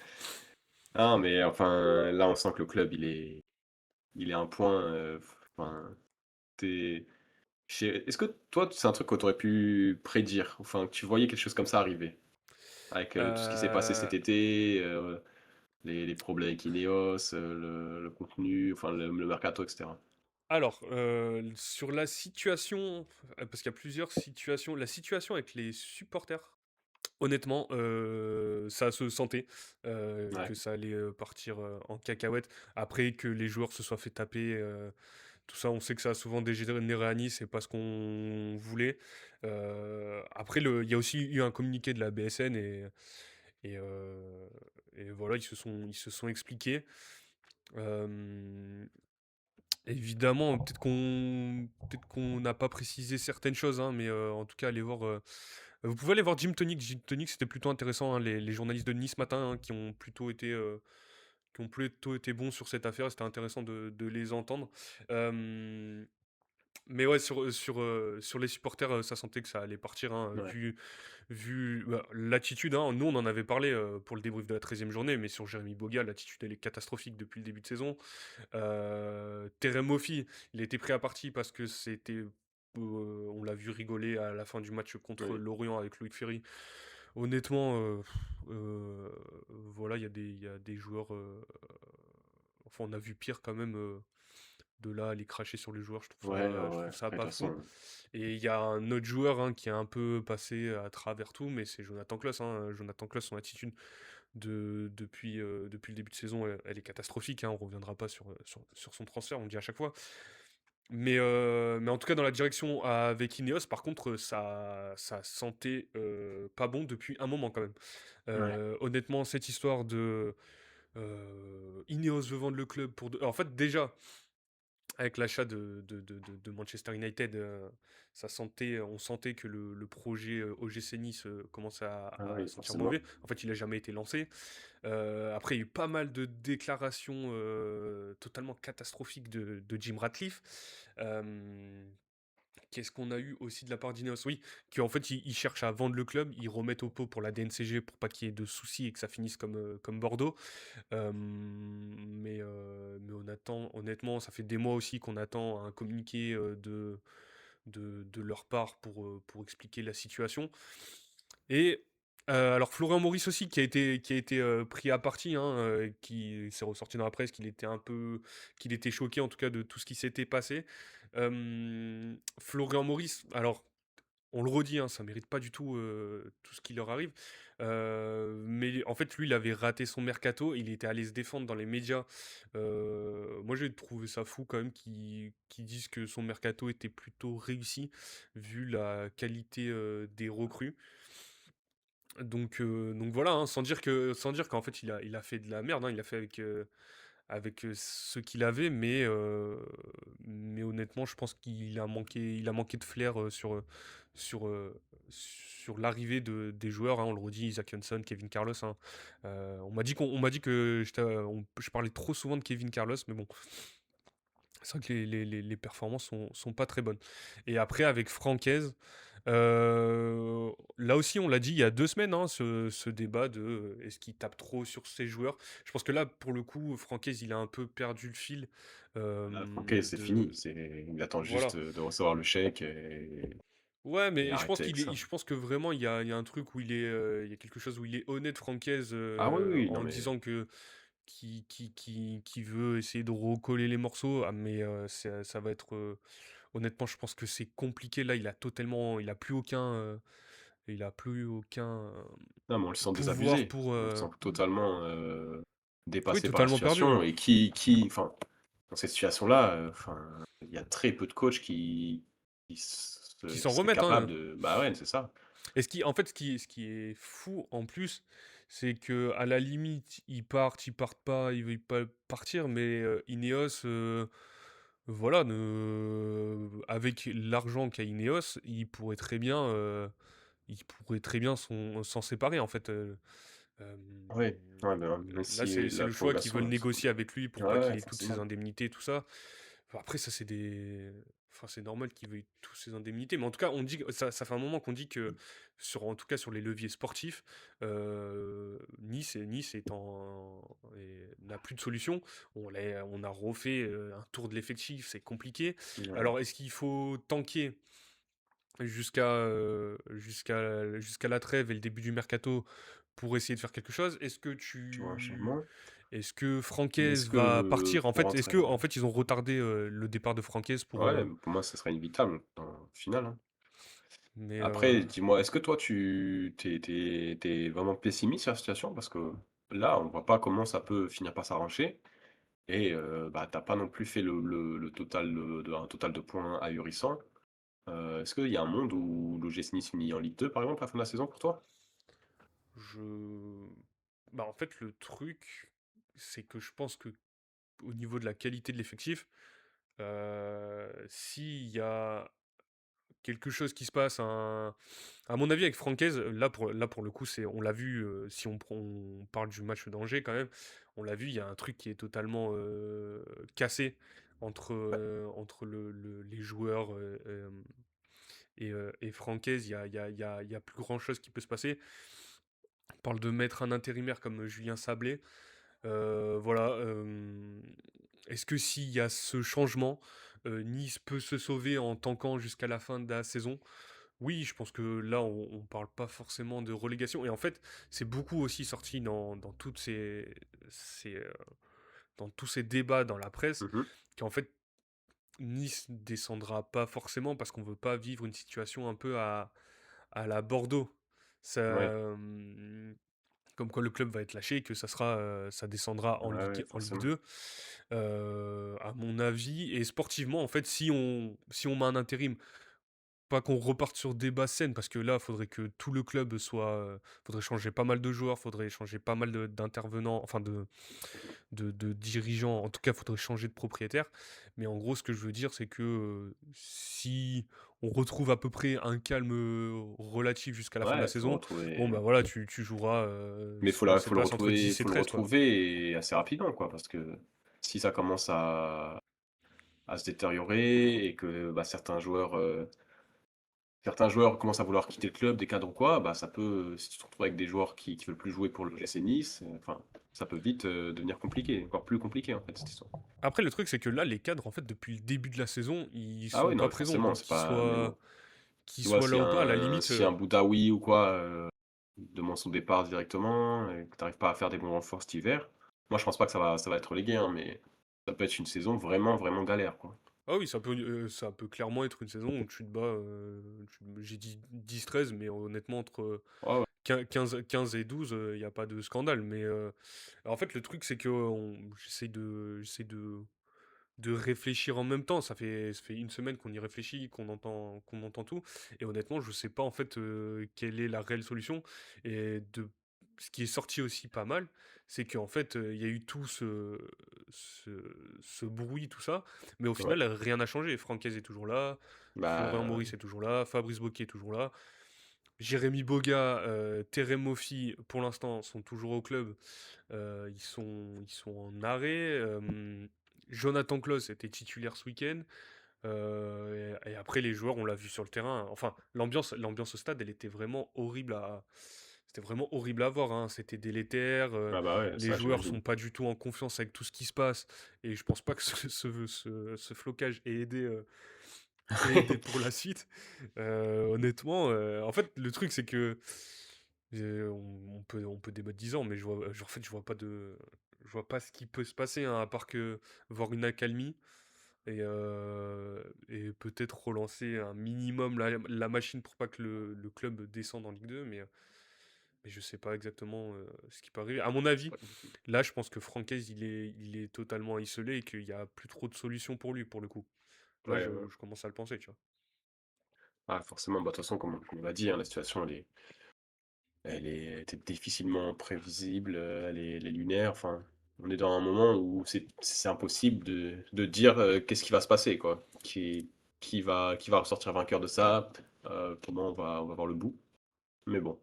Non, mais enfin, là, on sent que le club, il est à un point, enfin, tu est-ce que toi, c'est un truc que tu aurais pu prédire? Enfin, que tu voyais quelque chose comme ça arriver? Avec, tout ce qui s'est passé cet Heu, été, les problèmes avec Ineos, le contenu, enfin le mercato et cetera. alors, sur la situation, parce qu'il y a plusieurs situations. La situation avec les supporters, honnêtement, ça se sentait, Ouais, que ça allait, partir, en cacahuète. Après que les joueurs se soient fait taper, tout ça, on sait que ça a souvent dégénéré à Nice, c'est pas ce qu'on voulait. Après il y a aussi eu un communiqué de la BSN et heu et voilà, ils se sont expliqués. Hem, évidemment, peut-être qu'on n'a pas précisé certaines choses, hein, mais en tout cas, allez voir, vous pouvez aller voir Gym Tonic. Gym Tonic, c'était plutôt intéressant, hein, les journalistes de Nice ce matin, hein, qui ont plutôt été bons sur cette affaire. C'était intéressant de les entendre. Hem Mais ouais, sur les supporters, ça sentait que ça allait partir, hein, ouais, vu, bah, l'attitude, hein. Nous, on en avait parlé, pour le débrief de la 13e journée, mais sur Jérémy Boga, l'attitude, elle est catastrophique depuis le début de saison. Terem Moffi, il a été pris à partie parce que on l'a vu rigoler à la fin du match contre oui, Lorient avec Loïc Ferry. Honnêtement, voilà, il y a des joueurs, enfin, on a vu pire quand même, de là, aller cracher sur les joueurs, ouais, je ouais, ouais. trouve ça Après, de toute pas fou. façon, Et il y a un autre joueur, hein, qui est un peu passé à travers tout, mais c'est Jonathan Klaus, hein. Jonathan Klaus, son attitude depuis le début de saison, elle est catastrophique, hein. On reviendra pas sur son transfert, on le dit à chaque fois. Mais en tout cas, dans la direction avec Ineos, par contre, ça sentait pas bon depuis un moment quand même. ouais, Honnêtement, cette histoire de Ineos veut vendre le club en fait, déjà, Avec l'achat de Manchester United, on sentait que le projet OGC Nice commençait Ah à oui, sentir forcément. mauvais. En fait, il n'a jamais été lancé. Après, il y a eu pas mal de déclarations totalement catastrophiques de Jim Ratcliffe. Euh, Qu'est-ce qu'on a eu aussi de la part d'Ineos? Oui, qu'en fait, ils cherchent à vendre le club, ils remettent au pot pour la DNCG pour pas qu'il y ait de soucis et que ça finisse comme Bordeaux. Mais honnêtement, ça fait des mois aussi qu'on attend un communiqué de leur part pour expliquer la situation. Et alors Florian Maurice aussi qui a été pris à partie, hein, qui s'est ressorti dans la presse qu'il était choqué en tout cas de tout ce qui s'était passé. Florian Maurice, alors on le redit, hein, ça mérite pas du tout tout ce qui leur arrive. Mais en fait, lui, il avait raté son mercato. Il était allé se défendre dans les médias. Moi, j'ai trouvé ça fou quand même qu'ils disent que son mercato était plutôt réussi vu la qualité des recrues. Donc voilà, hein, sans dire qu'en fait il a fait de la merde, hein, il a fait avec ce qu'il avait, mais honnêtement, je pense il a manqué de flair sur, sur l'arrivée des joueurs, hein, on le redit, Isaac Johnson, Kevin Carlos. Hein. On m'a dit que je parlais trop souvent de Kevin Carlos, mais bon, c'est vrai que les performances sont pas très bonnes. Et après, avec Francaise, là aussi, on l'a dit il y a 2 semaines, hein, ce débat de est-ce qu'il tape trop sur ses joueurs. Je pense que là, pour le coup, Francaise, il a un peu perdu le fil. OK, c'est fini. De Il attend Voilà. juste, de recevoir le chèque Ouais, et mais je pense arrêter avec ça. je pense que vraiment il y a un truc où il y a quelque chose où il est honnête, Francaise, Ah oui, oui, non en mais disant que qui veut essayer de recoller les morceaux. Ah, mais ça va être honnêtement, je pense que c'est compliqué. Là, il a plus aucun non, mais on le sent pouvoir désabusé. pour. On le sent totalement, Oui, dépassé par la totalement perdu. situation Ouais. et enfin, dans cette situation-là, enfin, il y a très peu de coachs Qui qui s'en seraient remettent, capables hein. de bah, ouais, c'est ça. Et en fait, ce qui est fou en plus, c'est que à la limite, ils partent pas, ils veulent pas partir, mais Ineos, voilà, avec l'argent qu'a Ineos, ils pourraient très bien s'en séparer en fait. Euh, Ouais, ouais, ben, même Là, si c'est la le choix qu'ils veulent prolongation, c'est négocier avec lui pour ouais, pas ouais, qu'il ait toutes ses forcément. indemnités, tout ça. Enfin, après, ça, enfin, c'est normal qu'il veuille toutes ses indemnités. Mais en tout cas, on dit ça fait un moment qu'on dit que, en tout cas sur les leviers sportifs, n'a plus de solution. On a refait un tour de l'effectif, c'est compliqué. Ouais, Alors, est-ce qu'il faut tanker jusqu'à la trêve et le début du mercato pour essayer de faire quelque chose? tu vois un changement. Est-ce que Mais est-ce Francaise va que partir? En pour fait, est-ce que entrer en fait ils ont retardé le départ de Francaise pour ouais, pour moi, ça serait inévitable dans le final, hein. mais Après, dis-moi, est-ce que toi, tu es vraiment pessimiste sur la situation? Parce que là, on voit pas comment ça peut finir par s'arranger et bah, tu pas non plus fait le total, un total de points ahurissant. Est-ce qu'il y a un monde où l'OGC Nice finit en Ligue 2, par exemple, à la fin de la saison pour toi? je en fait le truc c'est que je pense que au niveau de la qualité de l'effectif, s'il y a quelque chose qui se passe, à mon avis avec Francaise, là pour le coup c'est on l'a vu, si on parle du match d'Angers quand même, on l'a vu, il y a un truc qui est totalement cassé Ouais. entre les joueurs et Francaise, il y a plus grand chose qui peut se passer. On parle de mettre un intérimaire comme Julien Sablé. Voilà. Est-ce que s'il y a ce changement, Nice peut se sauver en tanquant jusqu'à la fin de la saison? Oui, je pense que là, on parle pas forcément de relégation. Et en fait, c'est beaucoup aussi sorti dans ces, euh, dans tous ces débats dans la presse Mmh. qu'en fait, Nice descendra pas forcément parce qu'on veut pas vivre une situation un peu à la Bordeaux. Ça, Ouais, comme quoi le club va être lâché et que ça descendra ouais, ouais, En Ligue forcément. 2, à mon avis. Et sportivement, en fait, si on met un intérim, pas qu'on reparte sur des bases saines, parce que là, faudrait que tout le club soit, faudrait changer pas mal de joueurs, faudrait changer pas mal d'intervenants, enfin de dirigeants. En tout cas, faudrait changer de propriétaire. Mais en gros, ce que je veux dire, c'est que si on retrouve à peu près un calme relatif jusqu'à la fin de la Ouais, faut le saison, bon bah retrouver. voilà, tu joueras Mais sur ces faut le places entre retrouver, 10 et faut le 13 quoi. retrouver et assez rapidement, quoi, parce que si ça commence à se détériorer et que bah, certains joueurs commencent à vouloir quitter le club, des cadres ou quoi, bah ça peut, si tu te retrouves avec des joueurs qui veulent plus jouer pour le GC Nice, enfin, ça peut vite devenir compliqué, encore plus compliqué en fait cette histoire. Après, le truc, c'est que là, les cadres, en fait, depuis le début de la saison, ils Ah sont oui, non, pas mais présents, forcément, quoi. c'est pas. Mais bon, Qu'ils tu vois, soient là ou pas, à la limite, si un Boudaoui ou quoi demande son départ directement et que tu n'arrives pas à faire des bons renforts cet hiver, moi je pense pas que ça va être relégué, hein, mais ça peut être une saison vraiment, vraiment galère, quoi. ah oui, ça peut clairement être une saison où tu te bats, j'ai dit 10-13, mais honnêtement, entre Ouais, ouais. 15 et 12, il n'y a pas de scandale. Mais en fait, le truc, c'est que j'essaie de réfléchir en même temps. Ça fait une semaine qu'on y réfléchit, qu'on entend tout. Et honnêtement, je sais pas en fait quelle est la réelle solution. Et ce qui est sorti aussi pas mal, c'est qu'en fait, il y a eu tout ce, ce bruit, tout ça. Mais au Ouais. final, rien n'a changé. Francaise est toujours là. Florian Bah, Maurice est toujours là. Fabrice Bocquet est toujours là. Jérémy Boga, Terem Moffi, pour l'instant, sont toujours au club. Ils sont en arrêt. Jonathan Klaus était titulaire ce week-end. Et après, les joueurs, on l'a vu sur le terrain. Enfin, l'ambiance au stade, elle était vraiment horrible à. C'était vraiment horrible à voir, hein. C'était délétère. ah bah ouais, Les ça joueurs j'imagine. sont pas du tout en confiance avec tout ce qui se passe. Et je pense pas que ce flocage ait aidé pour la suite. Honnêtement, en fait, le truc, c'est que on peut débattre 10 ans, mais en fait, je vois pas ce qui peut se passer, hein, à part que voir une accalmie et peut-être relancer un minimum la machine pour pas que le club descende en Ligue 2, mais je sais pas exactement ce qui peut arriver. À mon avis, là, je pense que Francaise, il est totalement isolé et qu'il y a plus trop de solutions pour lui, pour le coup. Là, Ouais, ouais. je commence à le penser, tu vois. Ah, forcément, bah, de toute façon, comme on l'a dit, hein, la situation, elle était difficilement prévisible, elle est lunaire. Enfin, on est dans un moment où c'est impossible de dire qu'est-ce qui va se passer, quoi. Qui va ressortir vainqueur de ça, comment on va voir le bout. Mais bon,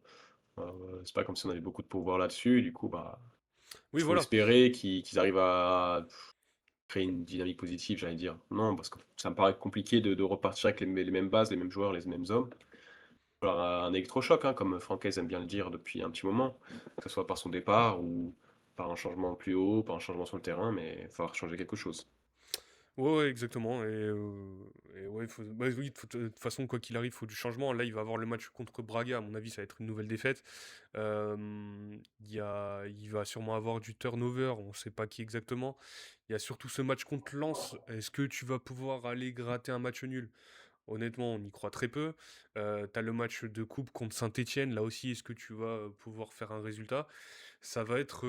c'est pas comme si on avait beaucoup de pouvoir là-dessus. Et du coup, bah, Oui, il faut voilà. espérer qu'ils arrivent à créer une dynamique positive, j'allais dire. Non, parce que ça me paraît compliqué de repartir avec les mêmes bases, les mêmes joueurs, les mêmes hommes. Alors, un électrochoc, hein, comme Francaise aime bien le dire depuis un petit moment, que ce soit par son départ ou par un changement plus haut, par un changement sur le terrain, mais il va falloir changer quelque chose. Ouais, ouais, exactement. Et ouais, bah oui, de toute façon, quoi qu'il arrive, il faut du changement. Là, il va avoir le match contre Braga. À mon avis, ça va être une nouvelle défaite. Il va sûrement avoir du turnover. On ne sait pas qui exactement. Il y a surtout ce match contre Lens. Est-ce que tu vas pouvoir aller gratter un match nul? Honnêtement, on y croit très peu. T'as le match de coupe contre Saint-Étienne. Là aussi, est-ce que tu vas pouvoir faire un résultat? Ça va être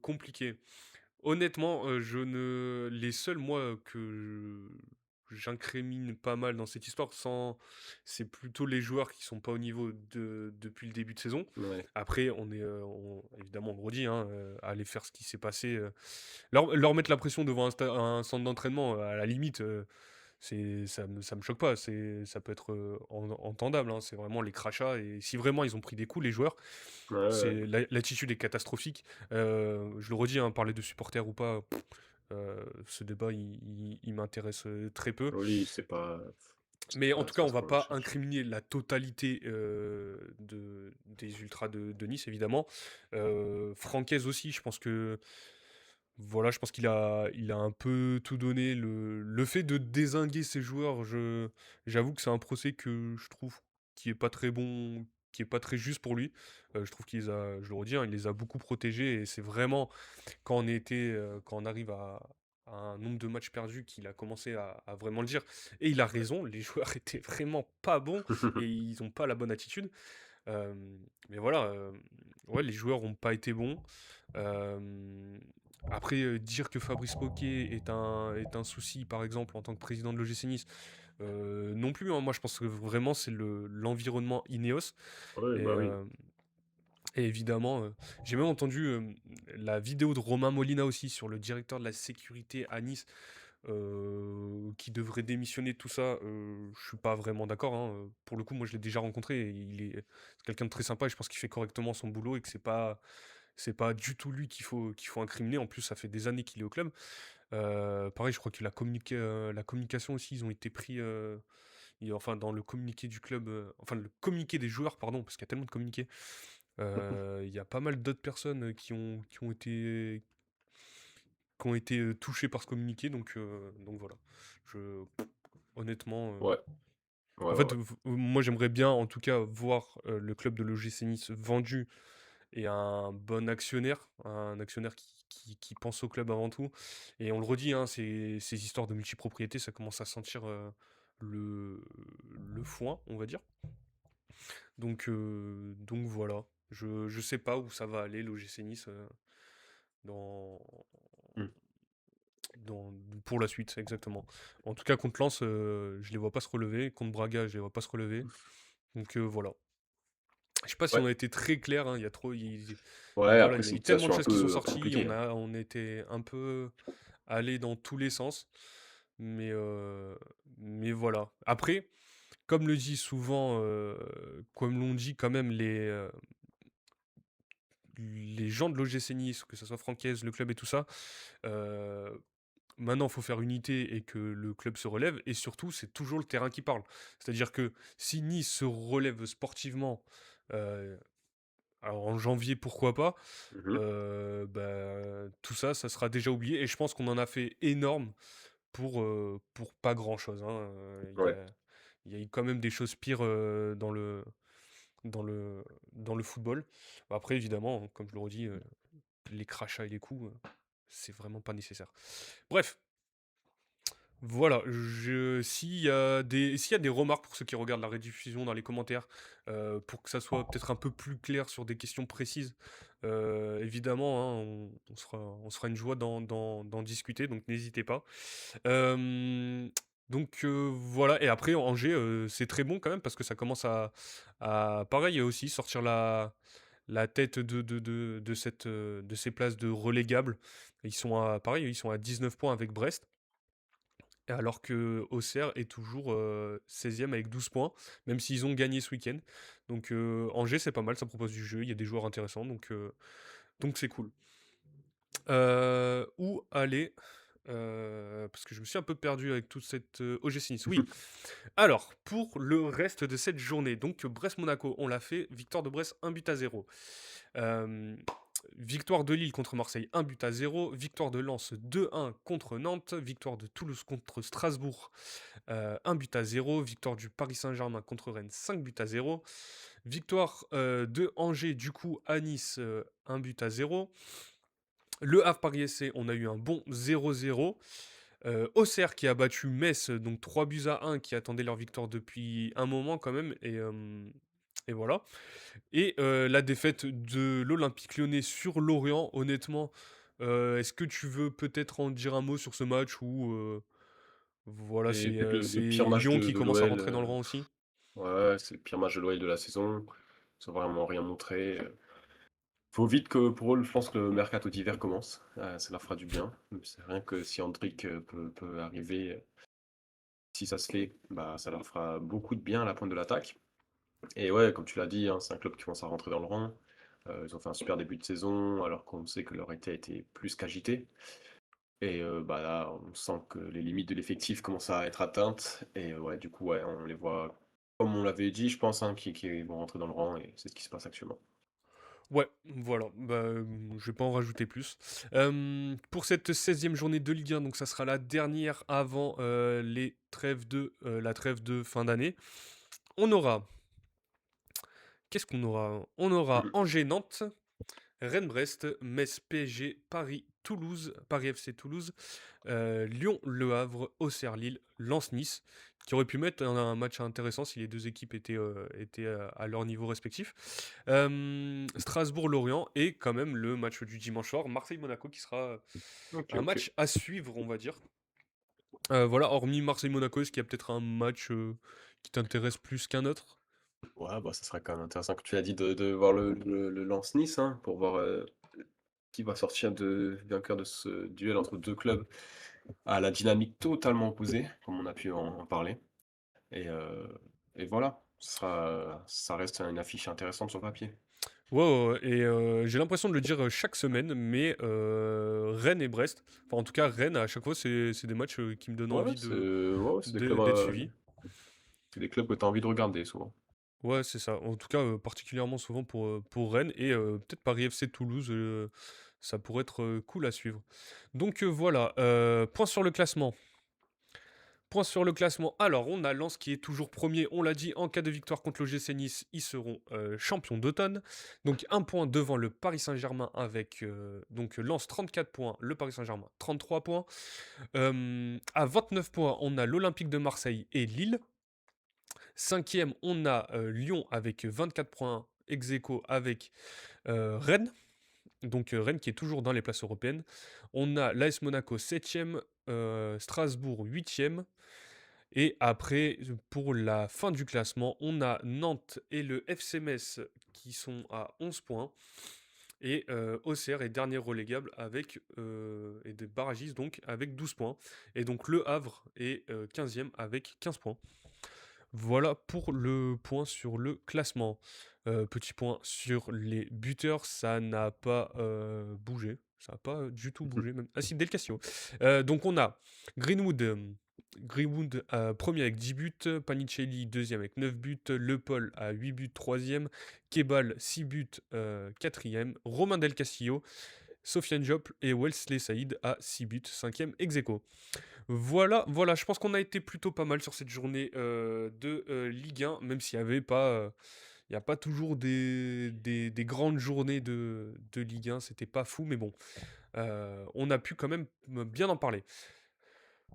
compliqué. Honnêtement, je ne les seuls, moi, que j'incrimine pas mal dans cette histoire, c'est plutôt les joueurs qui sont pas au niveau depuis le début de saison. Ouais, Après, évidemment, on le redit, hein, aller faire ce qui s'est passé, leur mettre la pression devant un centre d'entraînement, à la limite, ça me choque pas. Ça peut être entendable, hein. C'est vraiment les crachats. Et si vraiment ils ont pris des coups, les joueurs, ouais, ouais. l'attitude est catastrophique. Je le redis, hein, parler de supporters ou pas, ce débat, il m'intéresse très peu. Oui, Mais en tout c'est cas, pas on ce va qu'on pas recherche. incriminer la totalité des ultras de Nice, évidemment. Francaise aussi, je pense que voilà, je pense il a un peu tout donné. Le fait de dézinguer ses joueurs, j'avoue que c'est un procès que je trouve qui est pas très bon, qui est pas très juste pour lui. Je trouve je le redis, hein, il les a beaucoup protégés et c'est vraiment quand on arrive à un nombre de matchs perdus qu'il a commencé à vraiment le dire. Et il a raison, les joueurs étaient vraiment pas bons et ils ont pas la bonne attitude. Mais voilà, ouais, les joueurs ont pas été bons. Euh, Après, dire que Fabrice Poquet est un souci, par exemple, en tant que président de l'OGC Nice, Non plus, hein. Moi, je pense que vraiment, c'est l'environnement Ineos. Ouais, Et, bah oui. et évidemment, j'ai même entendu la vidéo de Romain Molina aussi sur le directeur de la sécurité à Nice qui devrait démissionner, tout ça. Je suis pas vraiment d'accord, hein. Pour le coup, moi, je l'ai déjà rencontré. Et c'est quelqu'un de très sympa et je pense qu'il fait correctement son boulot et que c'est pas du tout lui qu'il faut incriminer. En plus, ça fait des années qu'il est au club. Pareil, je crois que la communication aussi, ils ont été pris. Enfin, dans le communiqué du club, enfin, le communiqué des joueurs, pardon, parce qu'il y a tellement de communiqués. Il y a pas mal d'autres personnes qui ont été touchées par ce communiqué, donc voilà. Je, honnêtement, Ouais, ouais, en ouais, fait, ouais. moi j'aimerais bien en tout cas voir le club de l'OGC Nice vendu et un bon actionnaire, un actionnaire qui pense au club avant tout. Et on le redit, hein, ces histoires de multipropriété, ça commence à sentir le, le foin, on va dire. Donc voilà. Je sais pas où ça va aller, l'OGC Nice, dans, Mmh. dans, pour la suite, exactement. En tout cas, contre Lens, je les vois pas se relever. Contre Braga, je les vois pas se relever. Donc voilà. Je sais pas si Ouais, on a été très clair, hein, il y a trop. ouais, Voilà, après, il y a c'est eu une tellement de situation un choses qui sont peu sorties, compliquée, on hein. a, on était un peu allé dans tous les sens. Mais voilà. Après, comme le dit souvent, comme l'ont dit quand même les gens de l'OGC Nice, que ce soit Francaise, le club et tout ça, euh, maintenant il faut faire unité et que le club se relève, et surtout c'est toujours le terrain qui parle. C'est-à-dire que si Nice se relève sportivement, euh, alors en janvier pourquoi pas, Mmh. bah, tout ça, ça sera déjà oublié, et je pense qu'on en a fait énorme pour pas grand-chose, hein. Ouais. Il y a eu quand même des choses pires dans le football. Après, évidemment, hein, comme je le redis, les crachats et les coups, c'est vraiment pas nécessaire. Bref, voilà. S'il y a des remarques pour ceux qui regardent la rediffusion dans les commentaires, pour que ça soit peut-être un peu plus clair sur des questions précises, évidemment, hein, on sera une joie d'en discuter, donc n'hésitez pas. Euh, donc voilà, et après Angers, c'est très bon quand même parce que ça commence pareil aussi, sortir la tête de ces places de relégables. Pareil, ils sont à 19 points avec Brest, alors que Auxerre est toujours 16e avec 12 points, même s'ils ont gagné ce week-end. Donc Angers, c'est pas mal, ça propose du jeu, il y a des joueurs intéressants, donc c'est cool. Où aller parce que je me suis un peu perdu avec toute cette OGC Nice. Oui, alors, pour le reste de cette journée, donc Brest-Monaco, on l'a fait, victoire de Brest, 1-0. Euh, Victoire de Lille contre Marseille, 1-0. Victoire de Lens, 2-1 contre Nantes. Victoire de Toulouse contre Strasbourg, 1-0. Victoire du Paris Saint-Germain contre Rennes, 5-0. Victoire de Angers, du coup, à Nice, 1-0. Le Havre Paris SC, on a eu un bon 0-0. Auxerre qui a battu Metz, donc 3-1, qui attendait leur victoire depuis un moment quand même. Et voilà. Et la défaite de l'Olympique Lyonnais sur Lorient, honnêtement, est-ce que tu veux peut-être en dire un mot sur ce match où voilà, C'est c'est peut-être euh, le c'est pire match Lyon de qui de commence à l'OL, rentrer dans le rang aussi? ouais, c'est le pire match de l'OL de la saison. Ils ont vraiment rien montré. Faut vite que pour eux, je pense que le mercato d'hiver commence. Ça leur fera du bien. C'est rien que si Hendrick peut arriver, si ça se fait, bah, ça leur fera beaucoup de bien à la pointe de l'attaque. Et ouais, comme tu l'as dit, hein, c'est un club qui commence à rentrer dans le rang. Ils ont fait un super début de saison, alors qu'on sait que leur été a été plus qu'agité. Et bah là, on sent que les limites de l'effectif commencent à être atteintes. Et ouais, du coup, ouais, on les voit, comme on l'avait dit, je pense, hein, qui vont rentrer dans le rang. Et c'est ce qui se passe actuellement. Ouais, voilà, bah, je vais pas en rajouter plus. Pour cette 16e journée de Ligue 1, donc ça sera la dernière avant la trêve de fin d'année. On aura Qu'est-ce qu'on aura? On aura Mhm. Angers-Nantes, Rennes-Brest, Metz-PSG, Paris-Toulouse, Paris-FC Toulouse, Lyon-Le Havre, Auxerre-Lille, Lens-Nice, qui aurait pu mettre un match intéressant si les deux équipes étaient à leur niveau respectif. Strasbourg-Lorient et quand même le match du dimanche soir, Marseille-Monaco, qui sera Ok, un ok. match à suivre, on va dire. Voilà, hormis Marseille-Monaco, est-ce qu'il y a peut-être un match, qui t'intéresse plus qu'un autre? Ouais, bah, ça serait quand même intéressant, comme tu l'as dit, de voir le Lens-Nice, hein, pour voir, qui va sortir de vainqueur de ce duel entre 2 clubs à la dynamique totalement opposée, comme on a pu en parler et heu et voilà, ça reste une affiche intéressante sur le papier. Ouais, ouais, ouais et j'ai l'impression de le dire, chaque semaine, mais Rennes et Brest, enfin, en tout cas, Rennes, à chaque fois, c'est des matchs, qui me donnent Ouais, envie ouais, d'être suivi. c'est des clubs que tu as envie de regarder souvent. Ouais, c'est ça. En tout cas, particulièrement souvent pour Rennes et peut-être Paris FC Toulouse, ça pourrait être, cool à suivre. Donc voilà, point sur le classement. Point sur le classement. Alors, on a Lens qui est toujours premier. On l'a dit, en cas de victoire contre l'OGC Nice, ils seront champions d'automne. Donc, un point devant le Paris Saint-Germain avec donc Lens 34 points, le Paris Saint-Germain 33 points. À 29 points, on a l'Olympique de Marseille et Lille. Cinquième, on a Lyon avec 24 points ex aequo avec Rennes. Donc Rennes qui est toujours dans les places européennes. On a l'AS Monaco 7e, Strasbourg 8e. Et après, pour la fin du classement, on a Nantes et le FC Metz qui sont à 11 points. Et Auxerre est dernier relégable avec, et des barragistes donc avec 12 points. Et donc Le Havre est 15e avec 15 points. Voilà pour le point sur le classement. Petit point sur les buteurs, ça n'a pas bougé. Ça n'a pas du tout bougé. Même. Ah si, Del Castillo. Donc on a Greenwood, Greenwood premier avec 10 buts, Panicelli deuxième avec 9 buts, Le Paul à 8 buts troisième, Kebal 6 buts quatrième, Romain Del Castillo, Sofiane Diop et Wesley Saïd à 6 buts cinquième ex aequo. Voilà, voilà, je pense qu'on a été plutôt pas mal sur cette journée de Ligue 1, même s'il n'y avait pas, il n'y a pas toujours des grandes journées de Ligue 1, c'était pas fou, mais bon, on a pu quand même bien en parler.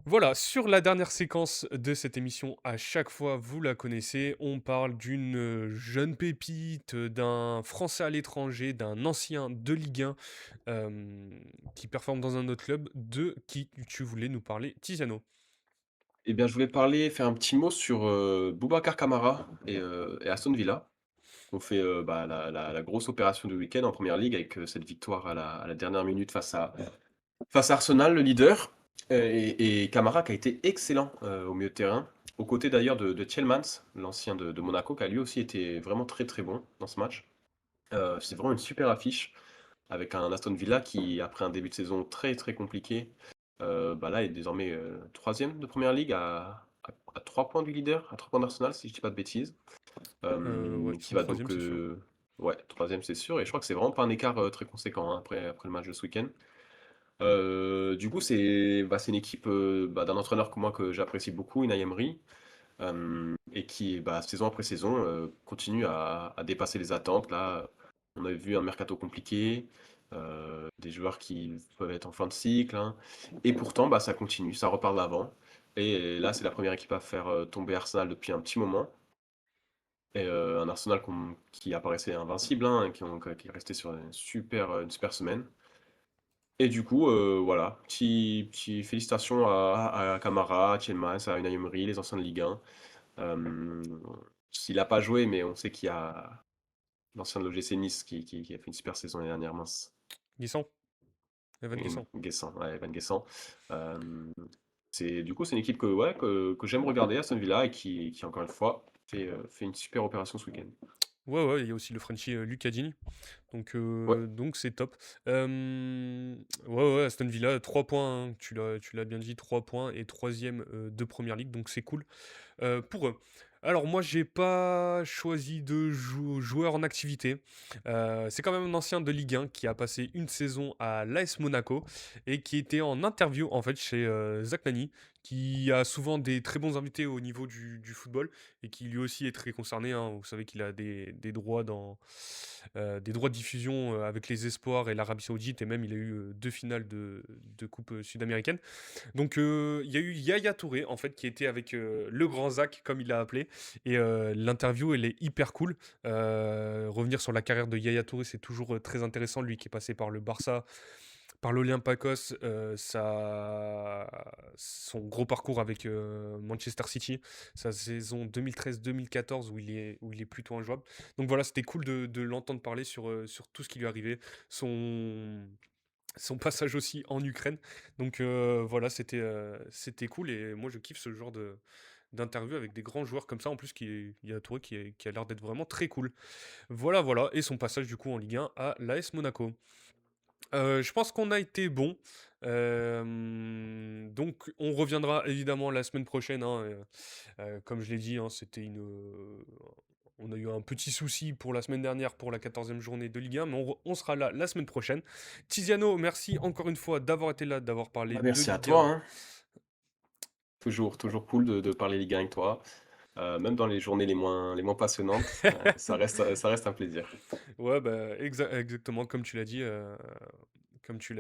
Voilà, sur la dernière séquence de cette émission, à chaque fois, vous la connaissez, on parle d'une jeune pépite, d'un Français à l'étranger, d'un ancien de Ligue 1 qui performe dans un autre club. De qui tu voulais nous parler, Tiziano? Eh bien, je voulais faire un petit mot sur, Boubacar Kamara et Aston Villa. On fait, bah, la grosse opération du week-end en première ligue avec, cette victoire à la dernière minute face à Arsenal, le leader, et Camara qui a été excellent, au milieu de terrain, aux côtés d'ailleurs de Tielemans, l'ancien de Monaco, qui a lui aussi été vraiment très, très bon dans ce match. C'est vraiment une super affiche avec un Aston Villa qui, après un début de saison très, très compliqué, bah, là est désormais, 3e de première ligue à 3 points du leader, à 3 points d'Arsenal si je dis pas de bêtises. Ouais, je Qui pense va donc, troisième, c'est sûr. ouais, 3e c'est sûr et je crois que c'est vraiment pas un écart, très conséquent, hein, après le match de ce week-end. Du coup, c'est une équipe, bah, d'un entraîneur que moi que j'apprécie beaucoup, Unai Emery, et qui, bah, saison après saison, continue à dépasser les attentes. Là, on a vu un mercato compliqué, des joueurs qui peuvent être en fin de cycle, hein, et pourtant, bah, ça continue, ça repart de l'avant. Et là, c'est la première équipe à faire tomber Arsenal depuis un petit moment. Et un Arsenal qui apparaissait invincible, hein, qui est resté sur une super semaine. Et du coup, voilà, petit félicitations à Camara, à Tielemans, à Unai Emery, les anciens de Ligue 1. Hem, S'il a pas joué, mais on sait qu'il y a l'ancien de l'OGC Nice qui a fait une super saison l'année dernière, mince. Guessant, Evan Guessant. Guessant, ouais, Evan Guessant. Hem, c'est une équipe que, ouais, que j'aime regarder, Aston Villa, et qui encore une fois fait une super opération ce week-end. Ouais, ouais, il y a aussi le Frenchie Lucadini. Ouais. Donc c'est top. Ouais, ouais, Aston Villa, 3 points, hein, tu l'as bien dit, 3 points et troisième de Première Ligue, donc c'est cool. Pour eux. Alors moi, j'ai pas choisi de joueur en activité. C'est quand même un ancien de Ligue 1 qui a passé une saison à l'AS Monaco et qui était en interview en fait chez Zach Nani, qui a souvent des très bons invités au niveau du football et qui lui aussi est très concerné, hein. Vous savez qu'il a des droits des droits de diffusion avec les Espoirs et l'Arabie Saoudite et même il a eu deux finales de Coupe sud-américaine. Donc il y a eu Yaya Touré en fait qui était avec le grand Zach comme il l'a appelé et l'interview elle est hyper cool. Revenir sur la carrière de Yaya Touré c'est toujours très intéressant, lui qui est passé par le Barça, par l'Olympiakos, son gros parcours avec Manchester City, sa saison 2013-2014 où il est plutôt injouable. Donc voilà, c'était cool de l'entendre parler sur tout ce qui lui est arrivé, son, son passage aussi en Ukraine. Donc voilà, c'était cool et moi je kiffe ce genre d'interview avec des grands joueurs comme ça. En plus, il y a Touré qui a l'air d'être vraiment très cool. Voilà, voilà. Et son passage du coup en Ligue 1 à l'AS Monaco. Je pense qu'on a été bon. Donc on reviendra évidemment la semaine prochaine, hein, comme je l'ai dit, hein, on a eu un petit souci pour la semaine dernière pour la 14e journée de Ligue 1, mais on sera là la semaine prochaine. Tiziano, merci encore une fois d'avoir été là, d'avoir parlé Bah, de merci à Ligue toi, 1. hein. Toujours cool de parler Ligue 1 avec toi, même dans les journées les moins passionnantes, ça reste un plaisir. Ouais, bah, exactement comme tu l'as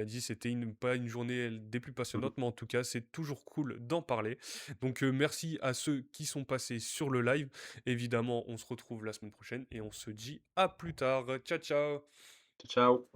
dit, c'était pas une journée des plus Mmh mh. passionnantes, mais en tout cas, c'est toujours cool d'en parler. Donc, merci à ceux qui sont passés sur le live. Évidemment, on se retrouve la semaine prochaine et on se dit à plus tard. Ciao, ciao! Ciao.